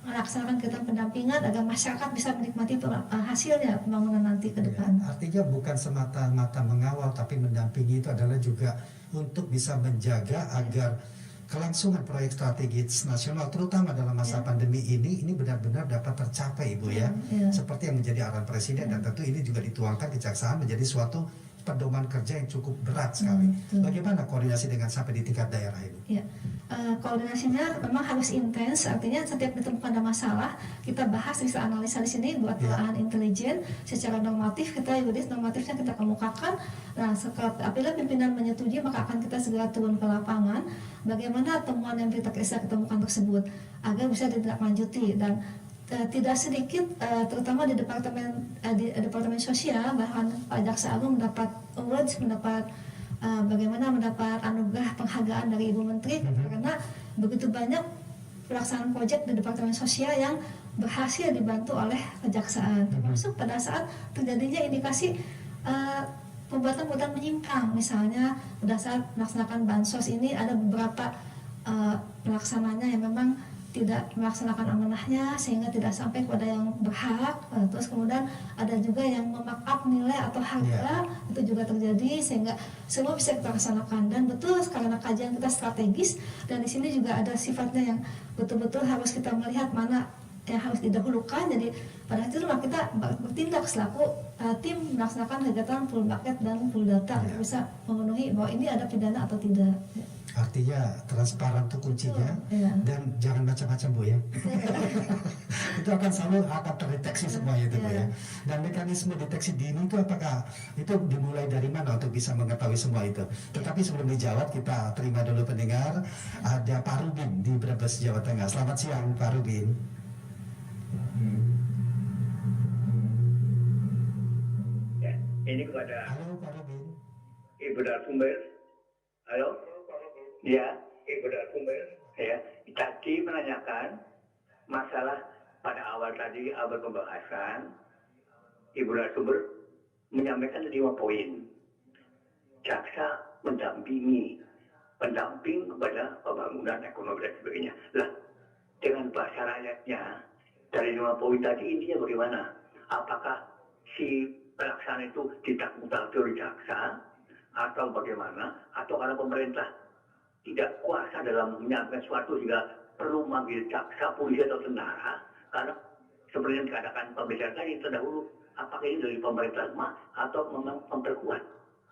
melaksanakan kegiatan pendampingan agar masyarakat bisa menikmati hasilnya pembangunan nanti ke depan. Artinya bukan semata-mata mengawal, tapi mendampingi itu adalah juga untuk bisa menjaga agar kelangsungan proyek strategis nasional, terutama dalam masa pandemi ini benar-benar dapat tercapai, Ibu ya. Seperti yang menjadi arahan Presiden, dan tentu ini juga dituangkan kejaksaan menjadi suatu pedoman kerja yang cukup berat sekali. Bagaimana koordinasi dengan sampai di tingkat daerah ini? Ya, koordinasinya memang harus intens. Artinya setiap ditemukan ada masalah, kita bahas, bisa analisa di sini buat telahan intelijen. Secara normatif, kita yuridis normatifnya kita kemukakan. Nah, apabila pimpinan menyetujui, maka akan kita segera turun ke lapangan. Bagaimana temuan yang kita ketemukan tersebut agar bisa ditindaklanjuti, dan tidak sedikit terutama di departemen sosial, bahkan Pak Jaksa Agung mendapat awards, mendapat anugerah penghargaan dari Ibu Menteri karena begitu banyak pelaksanaan proyek di departemen sosial yang berhasil dibantu oleh kejaksaan, termasuk pada saat terjadinya indikasi perbuatan-perbuatan menyimpang. Misalnya pada saat melaksanakan bansos ini ada beberapa pelaksananya yang memang tidak melaksanakan amanahnya sehingga tidak sampai kepada yang berhak. Terus kemudian ada juga yang memarkup nilai atau harga, itu juga terjadi, sehingga semua bisa kita laksanakan. Dan betul karena kajian kita strategis, dan di sini juga ada sifatnya yang betul-betul harus kita melihat mana yang harus didahulukan. Jadi pada itu kita bertindak selaku tim melaksanakan kegiatan full bucket dan full data untuk bisa memenuhi bahwa ini ada pidana atau tidak. Artinya transparan itu kuncinya, dan jangan macam-macam, Bu ya. Itu akan selalu terdeteksi semuanya itu, Bu ya. Dan mekanisme deteksi dini itu apakah itu dimulai dari mana untuk bisa mengetahui semua itu? Tetapi sebelum dijawab, kita terima dulu pendengar. Ada Pak Rubin di Brebes, Jawa Tengah. Selamat siang, Pak Rubin. Ya, ini kepada Halo Pak Rubin. Ibu narasumber. Halo. Ya, Ibu narasumber. Ya, tadi menanyakan masalah pada awal tadi awal pembahasan. Ibu narasumber menyampaikan 5 poin. Jaksa pendamping kepada pembangunan ekonomi dan sebagainya. Lah, dengan bahasa rakyatnya dari 5 poin tadi intinya bagaimana? Apakah si pelaksana itu ditakut-takuti oleh jaksa atau bagaimana? Atau karena pemerintah tidak kuasa dalam menyampaikan sesuatu sehingga perlu memanggil jaksa, polisi atau tentara? Karena seperti yang dikatakan pembicara tadi terdahulu, apakah ini dari pemerintah lemah atau memang memperkuat?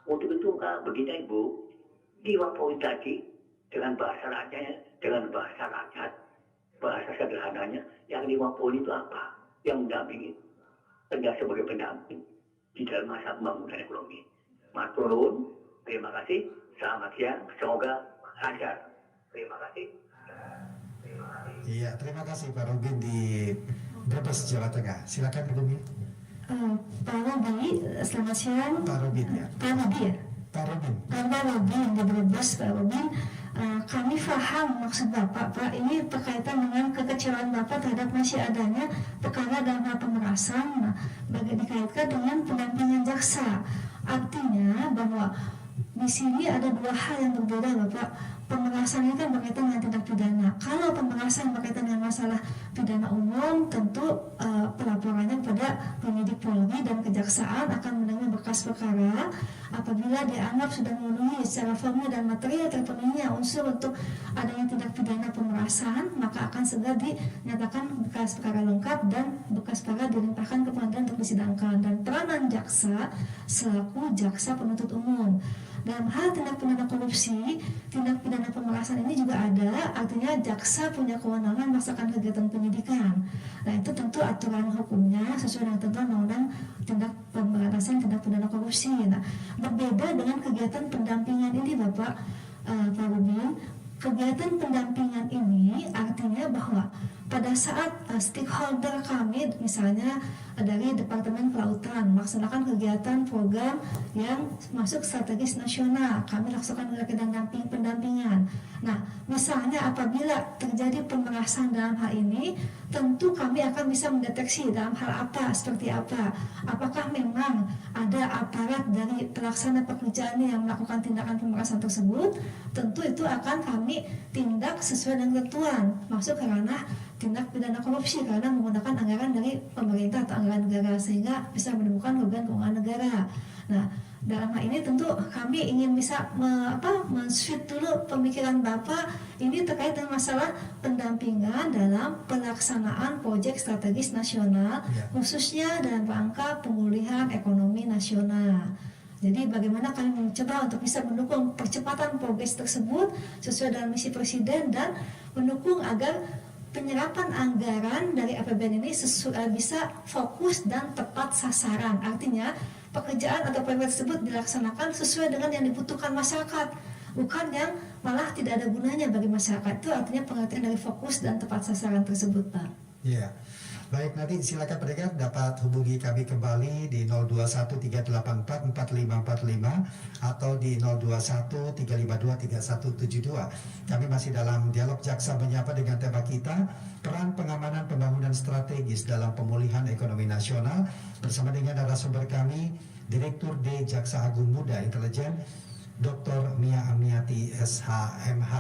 Untuk itu begini Ibu, 5 poin tadi dengan bahasa rakyatnya, dengan bahasa rakyat, bahasa sederhananya, yang 5 poin itu apa? Yang mendampingi, tegas sebagai pendamping di dalam masa pembangunan ekonomi. Matur nuwun, terima kasih, selamat siang, semoga lancar. Terima kasih. Iya, terima kasih Pak Rubin di Brebes, Jawa Tengah. Silakan Bu Rubin. Pak Robi, selamat siang. Pak Rubin ya. Pak Robi ya? Pak Rubin. Pak Robin di Brebes, Pak Robin. Kami paham maksud Bapak, Pak. Ini berkaitan dengan kekecewaan Bapak terhadap masih adanya perkara dalam hal pemerasan. Nah, dikaitkan dengan pendampingan jaksa. Artinya bahwa di sini ada dua hal yang berbeda, Bapak. Pemerasan ini kan berkaitan dengan tindak pidana. Kalau pemerasan berkaitan dengan masalah pidana umum, tentu pelaporannya kepada penyidik Polri dan kejaksaan akan menerima berkas perkara. Apabila dianggap sudah memenuhi secara formil dan material terpenuhinya unsur untuk adanya tindak pidana pemerasan, maka akan segera dinyatakan berkas perkara lengkap dan berkas perkara dilimpahkan ke pengadilan untuk disidangkan. Dan peranan jaksa selaku jaksa penuntut umum dalam hal tindak pidana korupsi, tindak pidana pemerasan ini juga ada, artinya jaksa punya kewenangan melaksanakan kegiatan penyidikan. Nah, itu tentu aturan hukumnya sesuai dengan ketentuan undang-undang tindak pemberantasan tindak pidana korupsi. Nah, berbeda dengan kegiatan pendampingan ini, Bapak Pak Rubin. Kegiatan pendampingan ini artinya bahwa pada saat stakeholder kami, misalnya dari Departemen Kelautan, melaksanakan kegiatan program yang masuk strategis nasional, kami laksanakan kegiatan pendampingan. Nah, misalnya apabila terjadi pemerasan dalam hal ini, tentu kami akan bisa mendeteksi dalam hal apa, seperti apa. Apakah memang ada aparat dari pelaksana pekerjaan yang melakukan tindakan pemerasan tersebut? Tentu itu akan kami tindak sesuai dengan ketentuan, masuk ke ranah tindak pidana korupsi karena menggunakan anggaran dari pemerintah atau anggaran negara sehingga bisa menemukan kerugian keuangan negara. Nah, dalam hal ini tentu kami ingin bisa men-switch dulu pemikiran Bapak ini terkait dengan masalah pendampingan dalam pelaksanaan proyek strategis nasional, khususnya dalam rangka pemulihan ekonomi nasional. Jadi bagaimana kami mencoba untuk bisa mendukung percepatan progres tersebut sesuai dengan misi Presiden dan mendukung agar penyerapan anggaran dari APBN ini bisa fokus dan tepat sasaran. Artinya pekerjaan atau proyek tersebut dilaksanakan sesuai dengan yang dibutuhkan masyarakat, bukan yang malah tidak ada gunanya bagi masyarakat. Itu artinya pengertian dari fokus dan tepat sasaran tersebut, Pak. Iya. Baik, nanti silakan pendengar dapat hubungi kami kembali di 0213844545 atau di 0213523172. Kami masih dalam dialog Jaksa Menyapa dengan tema kita, peran pengamanan pembangunan strategis dalam pemulihan ekonomi nasional, bersama dengan narasumber kami, Direktur D Jaksa Agung Muda Intelijen, Dr. Mia Amiati SHMH.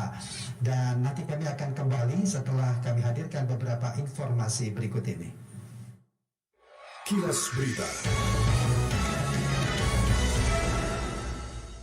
Dan nanti kami akan kembali setelah kami hadirkan beberapa informasi berikut ini. Kilas Berita.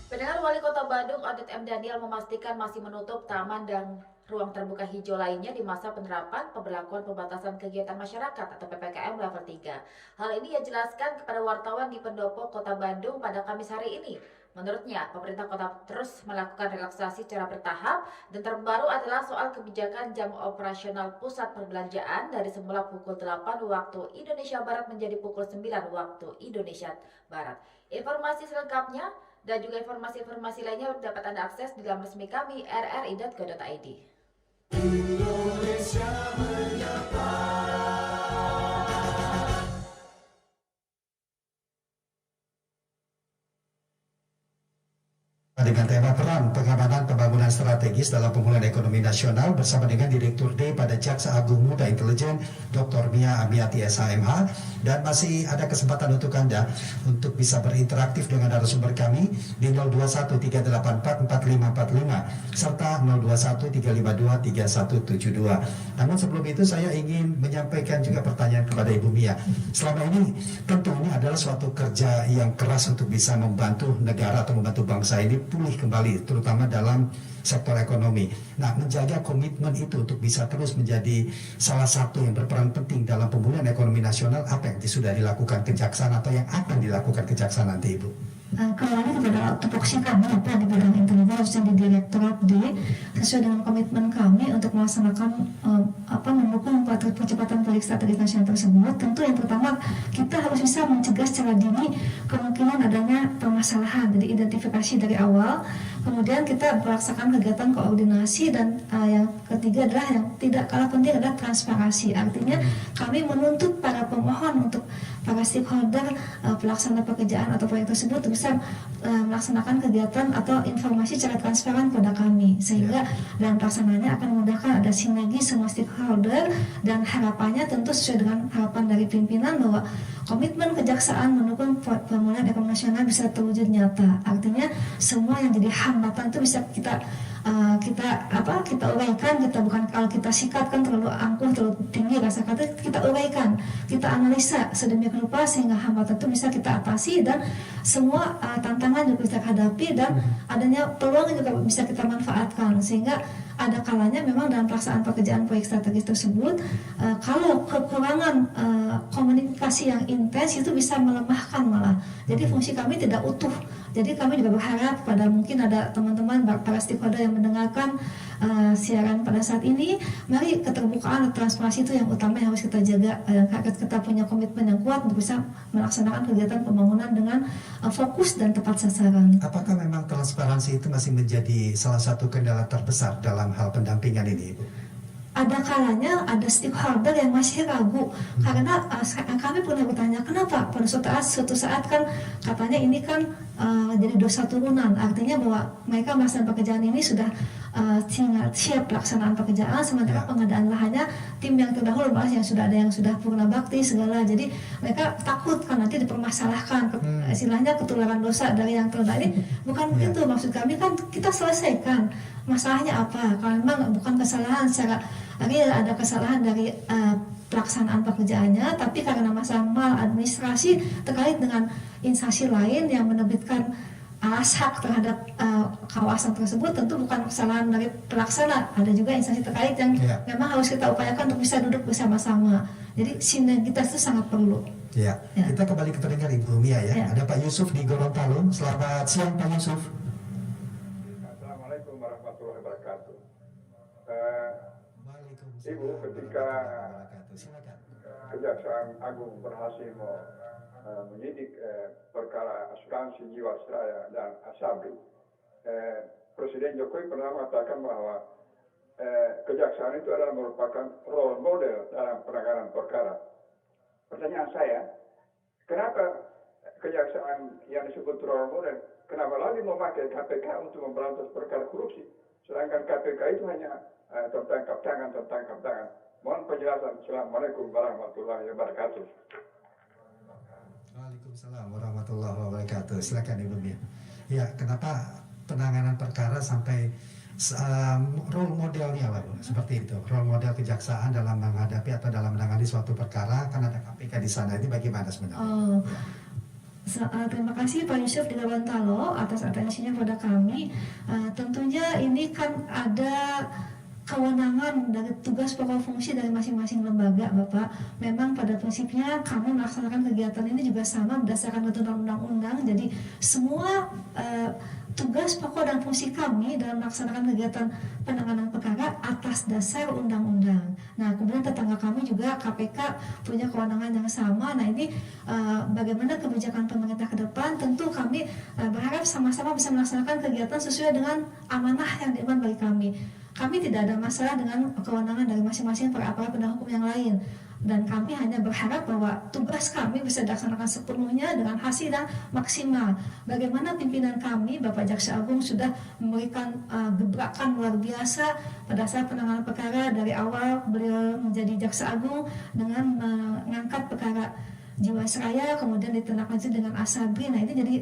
Pendengar, Wali Kota Bandung Oded M. Daniel memastikan masih menutup taman dan ruang terbuka hijau lainnya di masa penerapan pemberlakuan pembatasan kegiatan masyarakat atau PPKM level 3. Hal ini ia jelaskan kepada wartawan di Pendopo Kota Bandung pada Kamis hari ini. Menurutnya, pemerintah kota terus melakukan relaksasi secara bertahap dan terbaru adalah soal kebijakan jam operasional pusat perbelanjaan dari semula pukul 8 waktu Indonesia Barat menjadi pukul 9 waktu Indonesia Barat. Informasi selengkapnya dan juga informasi-informasi lainnya dapat Anda akses di dalam resmi kami rri.co.id. Indonesia Menyapa. Dengan tema peran pengamanan pembangunan strategis dalam pemulihan ekonomi nasional bersama dengan Direktur D pada Jaksa Agung Muda Intelijen Dr. Mia Amiati SHMH, dan masih ada kesempatan untuk Anda untuk bisa berinteraktif dengan narasumber kami di 0213844545 serta 0213523172. Namun sebelum itu saya ingin menyampaikan juga pertanyaan kepada Ibu Mia. Selama ini tentu ini adalah suatu kerja yang keras untuk bisa membantu negara atau membantu bangsa ini pulih kembali, terutama dalam sektor ekonomi. Nah, menjaga komitmen itu untuk bisa terus menjadi salah satu yang berperan penting dalam pemulihan ekonomi nasional, apa yang sudah dilakukan kejaksaan atau yang akan dilakukan kejaksaan nanti, Ibu? Kembali kepada tupoksi kami di bidang intelijen khususnya di Direktorat D, sesuai dengan komitmen kami untuk melaksanakan mendukung percepatan proyek strategis nasional tersebut. Tentu yang pertama kita harus bisa mencegah secara dini kemungkinan adanya permasalahan, jadi identifikasi dari awal. Kemudian kita melaksanakan kegiatan koordinasi, dan yang ketiga adalah yang tidak kalah penting adalah transparansi. Artinya kami menuntut para pemohon untuk para stakeholder pelaksana pekerjaan atau proyek tersebut bisa melaksanakan kegiatan atau informasi secara transparan kepada kami, sehingga dalam pelaksanaannya akan memudahkan ada sinergi semua stakeholder, dan harapannya tentu sesuai dengan harapan dari pimpinan bahwa komitmen kejaksaan mendukung pemulihan ekonomi nasional bisa terwujud nyata. Artinya semua yang jadi hambatan itu bisa kita uraikan. Kita bukan, kalau kita sikat kan terlalu angkuh, terlalu tinggi rasa kata, kita uraikan, kita analisa sedemikian rupa sehingga hambatan itu bisa kita atasi, dan semua tantangan juga kita hadapi, dan adanya peluang juga bisa kita manfaatkan. Sehingga ada kalanya memang dalam pelaksanaan pekerjaan proyek strategis tersebut, kalau kekurangan komunikasi yang intens itu bisa melemahkan malah. Jadi fungsi kami tidak utuh. Jadi kami juga berharap pada mungkin ada teman-teman para stakeholder yang mendengarkan siaran pada saat ini, mari keterbukaan dan transparansi itu yang utama yang harus kita jaga. Harus kita punya komitmen yang kuat untuk bisa melaksanakan kegiatan pembangunan dengan fokus dan tepat sasaran. Apakah memang transparansi itu masih menjadi salah satu kendala terbesar dalam hal pendampingan ini, Ibu? Ada kalanya ada stakeholder yang masih ragu karena kami pernah bertanya kenapa pada suatu saat kan katanya ini kan jadi dosa turunan, artinya bahwa mereka melaksanakan pekerjaan ini sudah siap pelaksanaan pekerjaan, sementara pengadaan lahannya tim yang terdahulu malah yang sudah purna bakti segala, jadi mereka takut kan nanti dipermasalahkan istilahnya ketularan dosa dari yang terdahulu. Bukan begitu, maksud kami kan kita selesaikan masalahnya apa. Kalau memang bukan kesalahan secara ada kesalahan dari pelaksanaan pekerjaannya, tapi karena masalah maladministrasi terkait dengan instansi lain yang menerbitkan alas hak terhadap kawasan tersebut, tentu bukan kesalahan dari pelaksana. Ada juga instansi terkait yang memang harus kita upayakan untuk bisa duduk bersama-sama. Jadi sinergitas itu sangat perlu. Ya. Kita kembali ke pendengar Ibu Mia ya. Ada Pak Yusuf di Gorontalo. Selamat siang Pak Yusuf. Assalamualaikum warahmatullahi wabarakatuh. Ibu, ketika Kejaksaan Agung berhasil menyidik perkara asuransi Jiwasraya dan Asabri, Presiden Jokowi pernah mengatakan bahwa kejaksaan itu adalah merupakan role model dalam penanganan perkara. Pertanyaan saya, kenapa kejaksaan yang disebut role model, kenapa lagi memakai KPK untuk memberantas perkara korupsi, sedangkan KPK itu hanya tertangkap tangan. Mohon penjelasan. Assalamualaikum warahmatullahi wabarakatuh. Waalaikumsalam warahmatullahi wabarakatuh. Silakan Ibu Mia. Ya, kenapa penanganan perkara sampai role modelnya lah Bu, seperti itu. Role model kejaksaan dalam menghadapi atau dalam menangani suatu perkara, kan ada KPK di sana. Ini bagaimana sebenarnya? Terima kasih Pak Yusuf di Gorontalo atas atensinya pada kami. Tentunya ini kan ada kewenangan dari tugas pokok fungsi dari masing-masing lembaga, Bapak. Memang pada prinsipnya kami melaksanakan kegiatan ini juga sama berdasarkan ketentuan undang-undang. Jadi semua tugas pokok dan fungsi kami dalam melaksanakan kegiatan penanganan perkara atas dasar undang-undang. Nah, kemudian tetangga kami juga KPK punya kewenangan yang sama. Nah, ini bagaimana kebijakan pemerintah ke depan, tentu kami berharap sama-sama bisa melaksanakan kegiatan sesuai dengan amanah yang diemban bagi kami. Kami tidak ada masalah dengan kewenangan dari masing-masing aparat penegak hukum yang lain, dan kami hanya berharap bahwa tugas kami bisa dilaksanakan sepenuhnya dengan hasil dan maksimal. Bagaimana pimpinan kami, Bapak Jaksa Agung, sudah memberikan gebrakan luar biasa pada saat penanganan perkara dari awal beliau menjadi Jaksa Agung dengan mengangkat perkara Jiwasraya, kemudian ditindaklanjuti dengan Asabri. Nah, ini jadi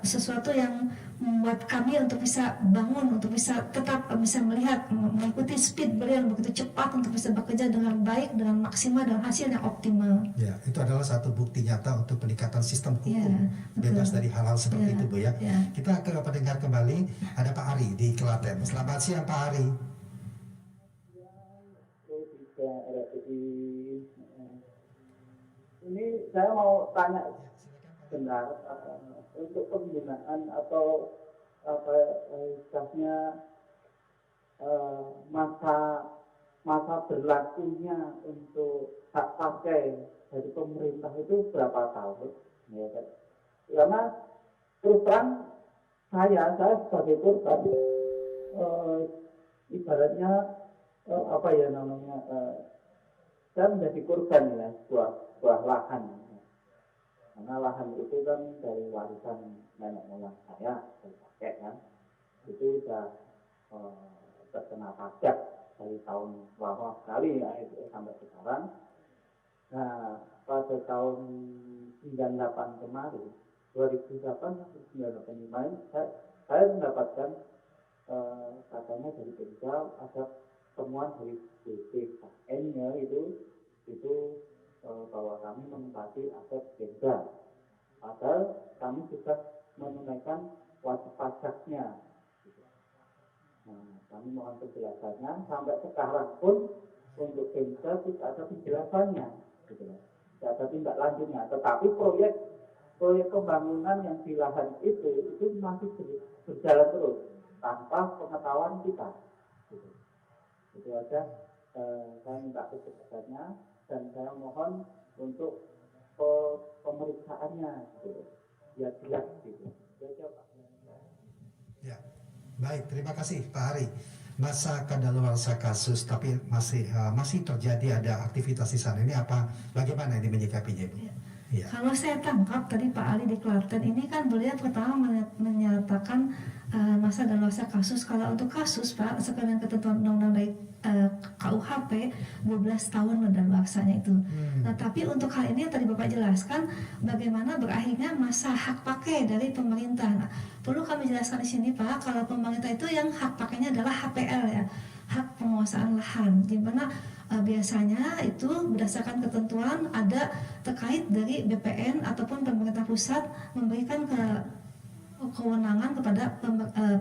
sesuatu yang membuat kami untuk bisa bangun, untuk bisa tetap bisa melihat, mengikuti speed beliau yang begitu cepat untuk bisa bekerja dengan baik, dengan maksimal, dan hasil yang optimal. Ya, itu adalah satu bukti nyata untuk peningkatan sistem hukum, bebas dari hal-hal seperti itu Bu ya. Kita ke pendengar kembali, ada Pak Ari di Klaten. Selamat siang Pak Ari. Ini saya mau tanya benar untuk penggunaan atau istilahnya masa berlakunya untuk hak pakai dari pemerintah itu berapa tahun? Ya, kan? Karena terus terang saya sebagai korban ibaratnya saya menjadi korban ya sebuah lahan. Karena lahan itu kan dari warisan nenek moyang saya pakai kan, itu sudah terkena pajak dari tahun lama sekali ya itu sampai sekarang. Nah, pada tahun 98 kemarin, 2008 kemarin, saya mendapatkan katanya dari Pemda ada temuan dari BPKN-nya itu bahwa kami menempati aset Pemda. Padahal kami sudah menunaikan wajib pajaknya. Nah, kami mohon penjelasannya. Sampai sekarang pun untuk Pemda tidak ada penjelasannya, gitu. Tidak ada tindak lanjutnya. Tetapi proyek pembangunan yang di lahan itu masih berjalan terus tanpa pengetahuan kita. Gitu. Itu aja. Saya minta kecepatan dan saya mohon untuk pemeriksaannya, gitu. Biar jelas, gitu. Ya, baik. Terima kasih Pak Hari. Masa kadaluarsa kasus, tapi masih terjadi ada aktivitas di sana. Ini bagaimana ini menyikapinya, Ibu? Ya. Kalau saya tangkap tadi Pak Ali di Klaten ini kan beliau pertama menyatakan masa daluarsa kasus. Kalau untuk kasus Pak, sesuai dengan ketentuan undang-undang dari KUHP 12 tahun daluarsanya itu. Nah, tapi untuk hal ini yang tadi Bapak jelaskan bagaimana berakhirnya masa hak pakai dari pemerintah. Nah, perlu kami jelaskan di sini Pak, kalau pemerintah itu yang hak pakainya adalah HPL ya, hak penguasaan lahan, di mana biasanya itu berdasarkan ketentuan ada terkait dari BPN ataupun pemerintah pusat memberikan kewenangan kepada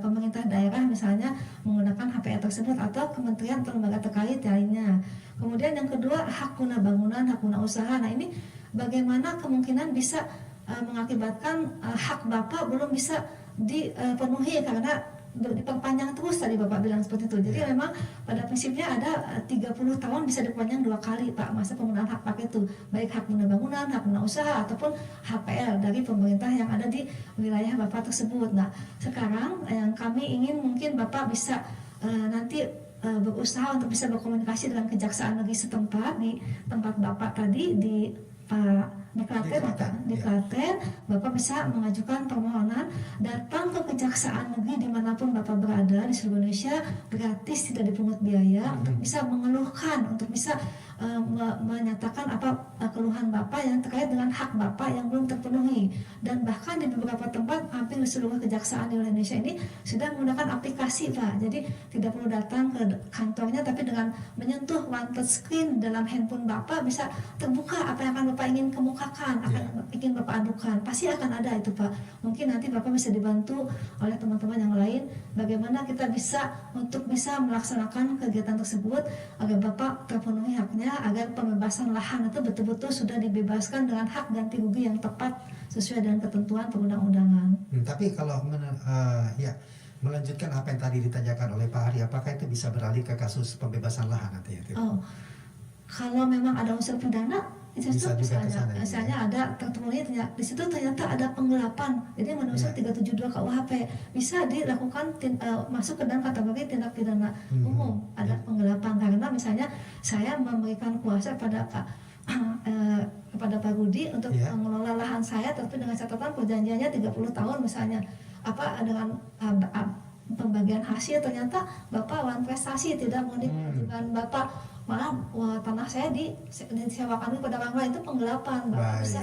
pemerintah daerah misalnya menggunakan HPL tersebut atau kementerian atau lembaga terkait lainnya. Kemudian yang kedua hak guna bangunan, hak guna usaha. Nah ini bagaimana kemungkinan bisa mengakibatkan hak Bapak belum bisa dipenuhi karena diperpanjang terus tadi Bapak bilang seperti itu. Jadi memang pada prinsipnya ada 30 tahun bisa diperpanjang 2 kali Pak masa penggunaan hak pakai itu, baik hak guna bangunan, hak guna usaha ataupun HPL dari pemerintah yang ada di wilayah Bapak tersebut. Nah sekarang yang kami ingin mungkin Bapak bisa nanti berusaha untuk bisa berkomunikasi dengan Kejaksaan Negeri setempat di tempat Bapak tadi di Klaten, Bapak bisa mengajukan permohonan datang ke Kejaksaan Negeri dimanapun Bapak berada di seluruh Indonesia, gratis, tidak dipungut biaya, untuk bisa mengeluhkan, untuk bisa menyatakan apa keluhan Bapak yang terkait dengan hak Bapak yang belum terpenuhi. Dan bahkan di beberapa tempat hampir di seluruh kejaksaan di Indonesia ini sudah menggunakan aplikasi Pak, jadi tidak perlu datang ke kantornya, tapi dengan menyentuh one touch screen dalam handphone Bapak bisa terbuka apa yang akan Bapak ingin kemukakan, ingin Bapak adukan, pasti akan ada itu Pak. Mungkin nanti Bapak bisa dibantu oleh teman-teman yang lain bagaimana kita bisa untuk bisa melaksanakan kegiatan tersebut agar Bapak terpenuhi haknya, agar pembebasan lahan itu betul-betul sudah dibebaskan dengan hak ganti rugi yang tepat sesuai dengan ketentuan perundang-undangan. Tapi kalau melanjutkan apa yang tadi ditanyakan oleh Pak Ari, apakah itu bisa beralih ke kasus pembebasan lahan nanti ya? Kalau memang ada unsur pidana, bisa juga misalnya ada tertulis di situ ternyata ada penggelapan, jadi menurut 372 KUHP bisa dilakukan masuk ke dalam kategori tindak pidana umum, ada penggelapan karena misalnya saya memberikan kuasa kepada Pak Rudi untuk mengelola lahan saya, tapi dengan catatan perjanjiannya 30 tahun misalnya, dengan pembagian hasil ternyata Bapak wan prestasi tidak memenuhi kewajiban Bapak, malah tanah saya disewakan pada orang lain, itu penggelapan. Bapak bisa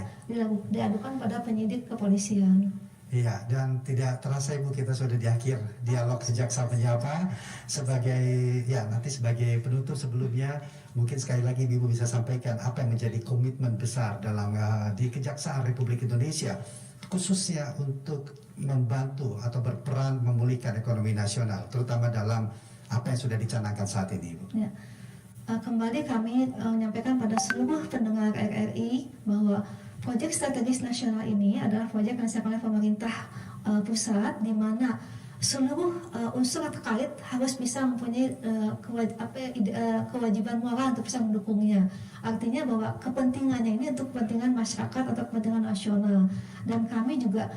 diadukan pada penyidik kepolisian. Iya, dan tidak terasa Ibu, kita sudah di akhir dialog Jaksa Menyapa. Nanti sebagai penutup sebelumnya, mungkin sekali lagi Ibu bisa sampaikan apa yang menjadi komitmen besar dalam di Kejaksaan Republik Indonesia, khususnya untuk membantu atau berperan memulihkan ekonomi nasional, terutama dalam apa yang sudah dicanangkan saat ini, Ibu. Ya. Kembali kami menyampaikan pada seluruh pendengar RRI bahwa proyek strategis nasional ini adalah proyek yang disiapkan oleh pemerintah pusat, di mana seluruh unsur terkait harus bisa mempunyai kewajiban moral untuk bisa mendukungnya. Artinya bahwa kepentingannya ini untuk kepentingan masyarakat atau kepentingan nasional. Dan kami juga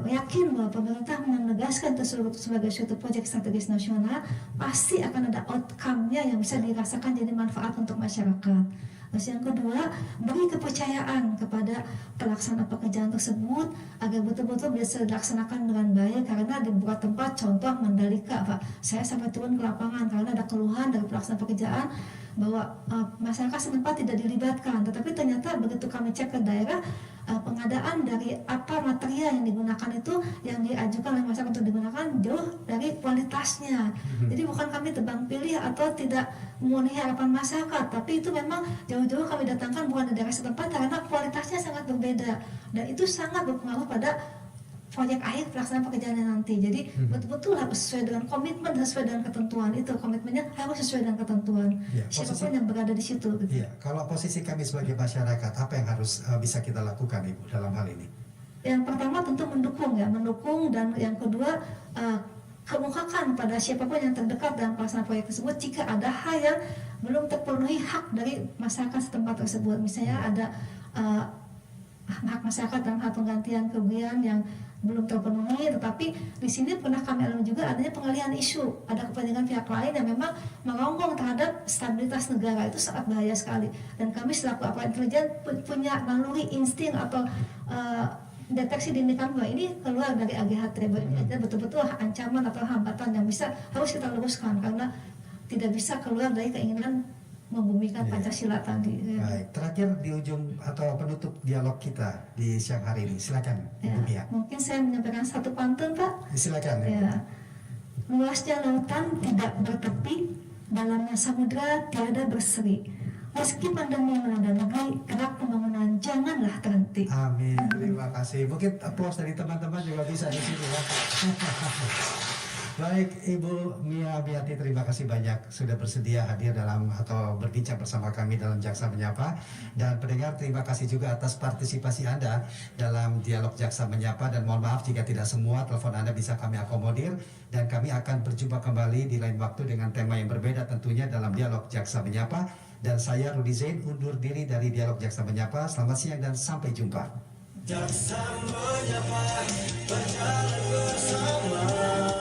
yakin bahwa pemerintah menegaskan tersebut sebagai suatu proyek strategis nasional, pasti akan ada outcome-nya yang bisa dirasakan jadi manfaat untuk masyarakat. Terus yang kedua, beri kepercayaan kepada pelaksana pekerjaan tersebut agar betul-betul bisa dilaksanakan dengan baik, karena di beberapa tempat, contoh Mandalika, Pak, saya sampai turun ke lapangan karena ada keluhan dari pelaksana pekerjaan bahwa masyarakat setempat tidak dilibatkan, tetapi ternyata begitu kami cek ke daerah, pengadaan dari apa material yang digunakan itu yang diajukan oleh masyarakat untuk digunakan jauh dari kualitasnya. Jadi bukan kami tebang pilih atau tidak memenuhi harapan masyarakat, tapi itu memang jauh-jauh kami datangkan bukan dari daerah setempat karena kualitasnya sangat berbeda, dan itu sangat berpengaruh pada proyek akhir pelaksanaan pekerjaannya nanti. Jadi betul-betul harus sesuai dengan komitmen dan sesuai dengan ketentuan itu. Komitmennya harus sesuai dengan ketentuan. Siapapun yang berada di situ. Gitu. Iya, kalau posisi kami sebagai masyarakat, apa yang harus bisa kita lakukan, Ibu, dalam hal ini? Yang pertama tentu mendukung, dan yang kedua kemukakan pada siapapun yang terdekat dalam pelaksanaan proyek tersebut jika ada hal yang belum terpenuhi hak dari masyarakat setempat tersebut. Misalnya ada hak masyarakat dalam hal penggantian kerugian yang belum terpenuhi, tetapi di sini pernah kami alami juga adanya pengalihan isu, ada kepentingan pihak lain yang memang merongrong terhadap stabilitas negara. Itu sangat bahaya sekali, dan kami selaku aparat intelijen punya naluri insting atau deteksi dini kami bahwa ini keluar dari AGHT, betul-betul ancaman atau hambatan yang harus kita luruskan, karena tidak bisa keluar dari keinginan membumikan Pancasila tadi. Baik, terakhir di ujung atau penutup dialog kita di siang hari ini, silakan Ibu Mia. Mungkin saya menyampaikan satu pantun, Pak. Silakan. Luasnya lautan tidak bertepi, dalamnya samudra tiada berseri. Meski pandemi melanda negeri, gerak pembangunan janganlah terhenti. Amin. Terima kasih. Mungkin aplaus dari teman-teman juga bisa di sini ya. Baik, Ibu Mia Abiati, terima kasih banyak sudah bersedia hadir dalam atau berbincang bersama kami dalam Jaksa Menyapa. Dan pendengar, terima kasih juga atas partisipasi Anda dalam dialog Jaksa Menyapa. Dan mohon maaf jika tidak semua telepon Anda bisa kami akomodir. Dan kami akan berjumpa kembali di lain waktu dengan tema yang berbeda tentunya dalam dialog Jaksa Menyapa. Dan saya Rudi Zain undur diri dari dialog Jaksa Menyapa. Selamat siang dan sampai jumpa. Jaksa Menyapa, berjalan bersama.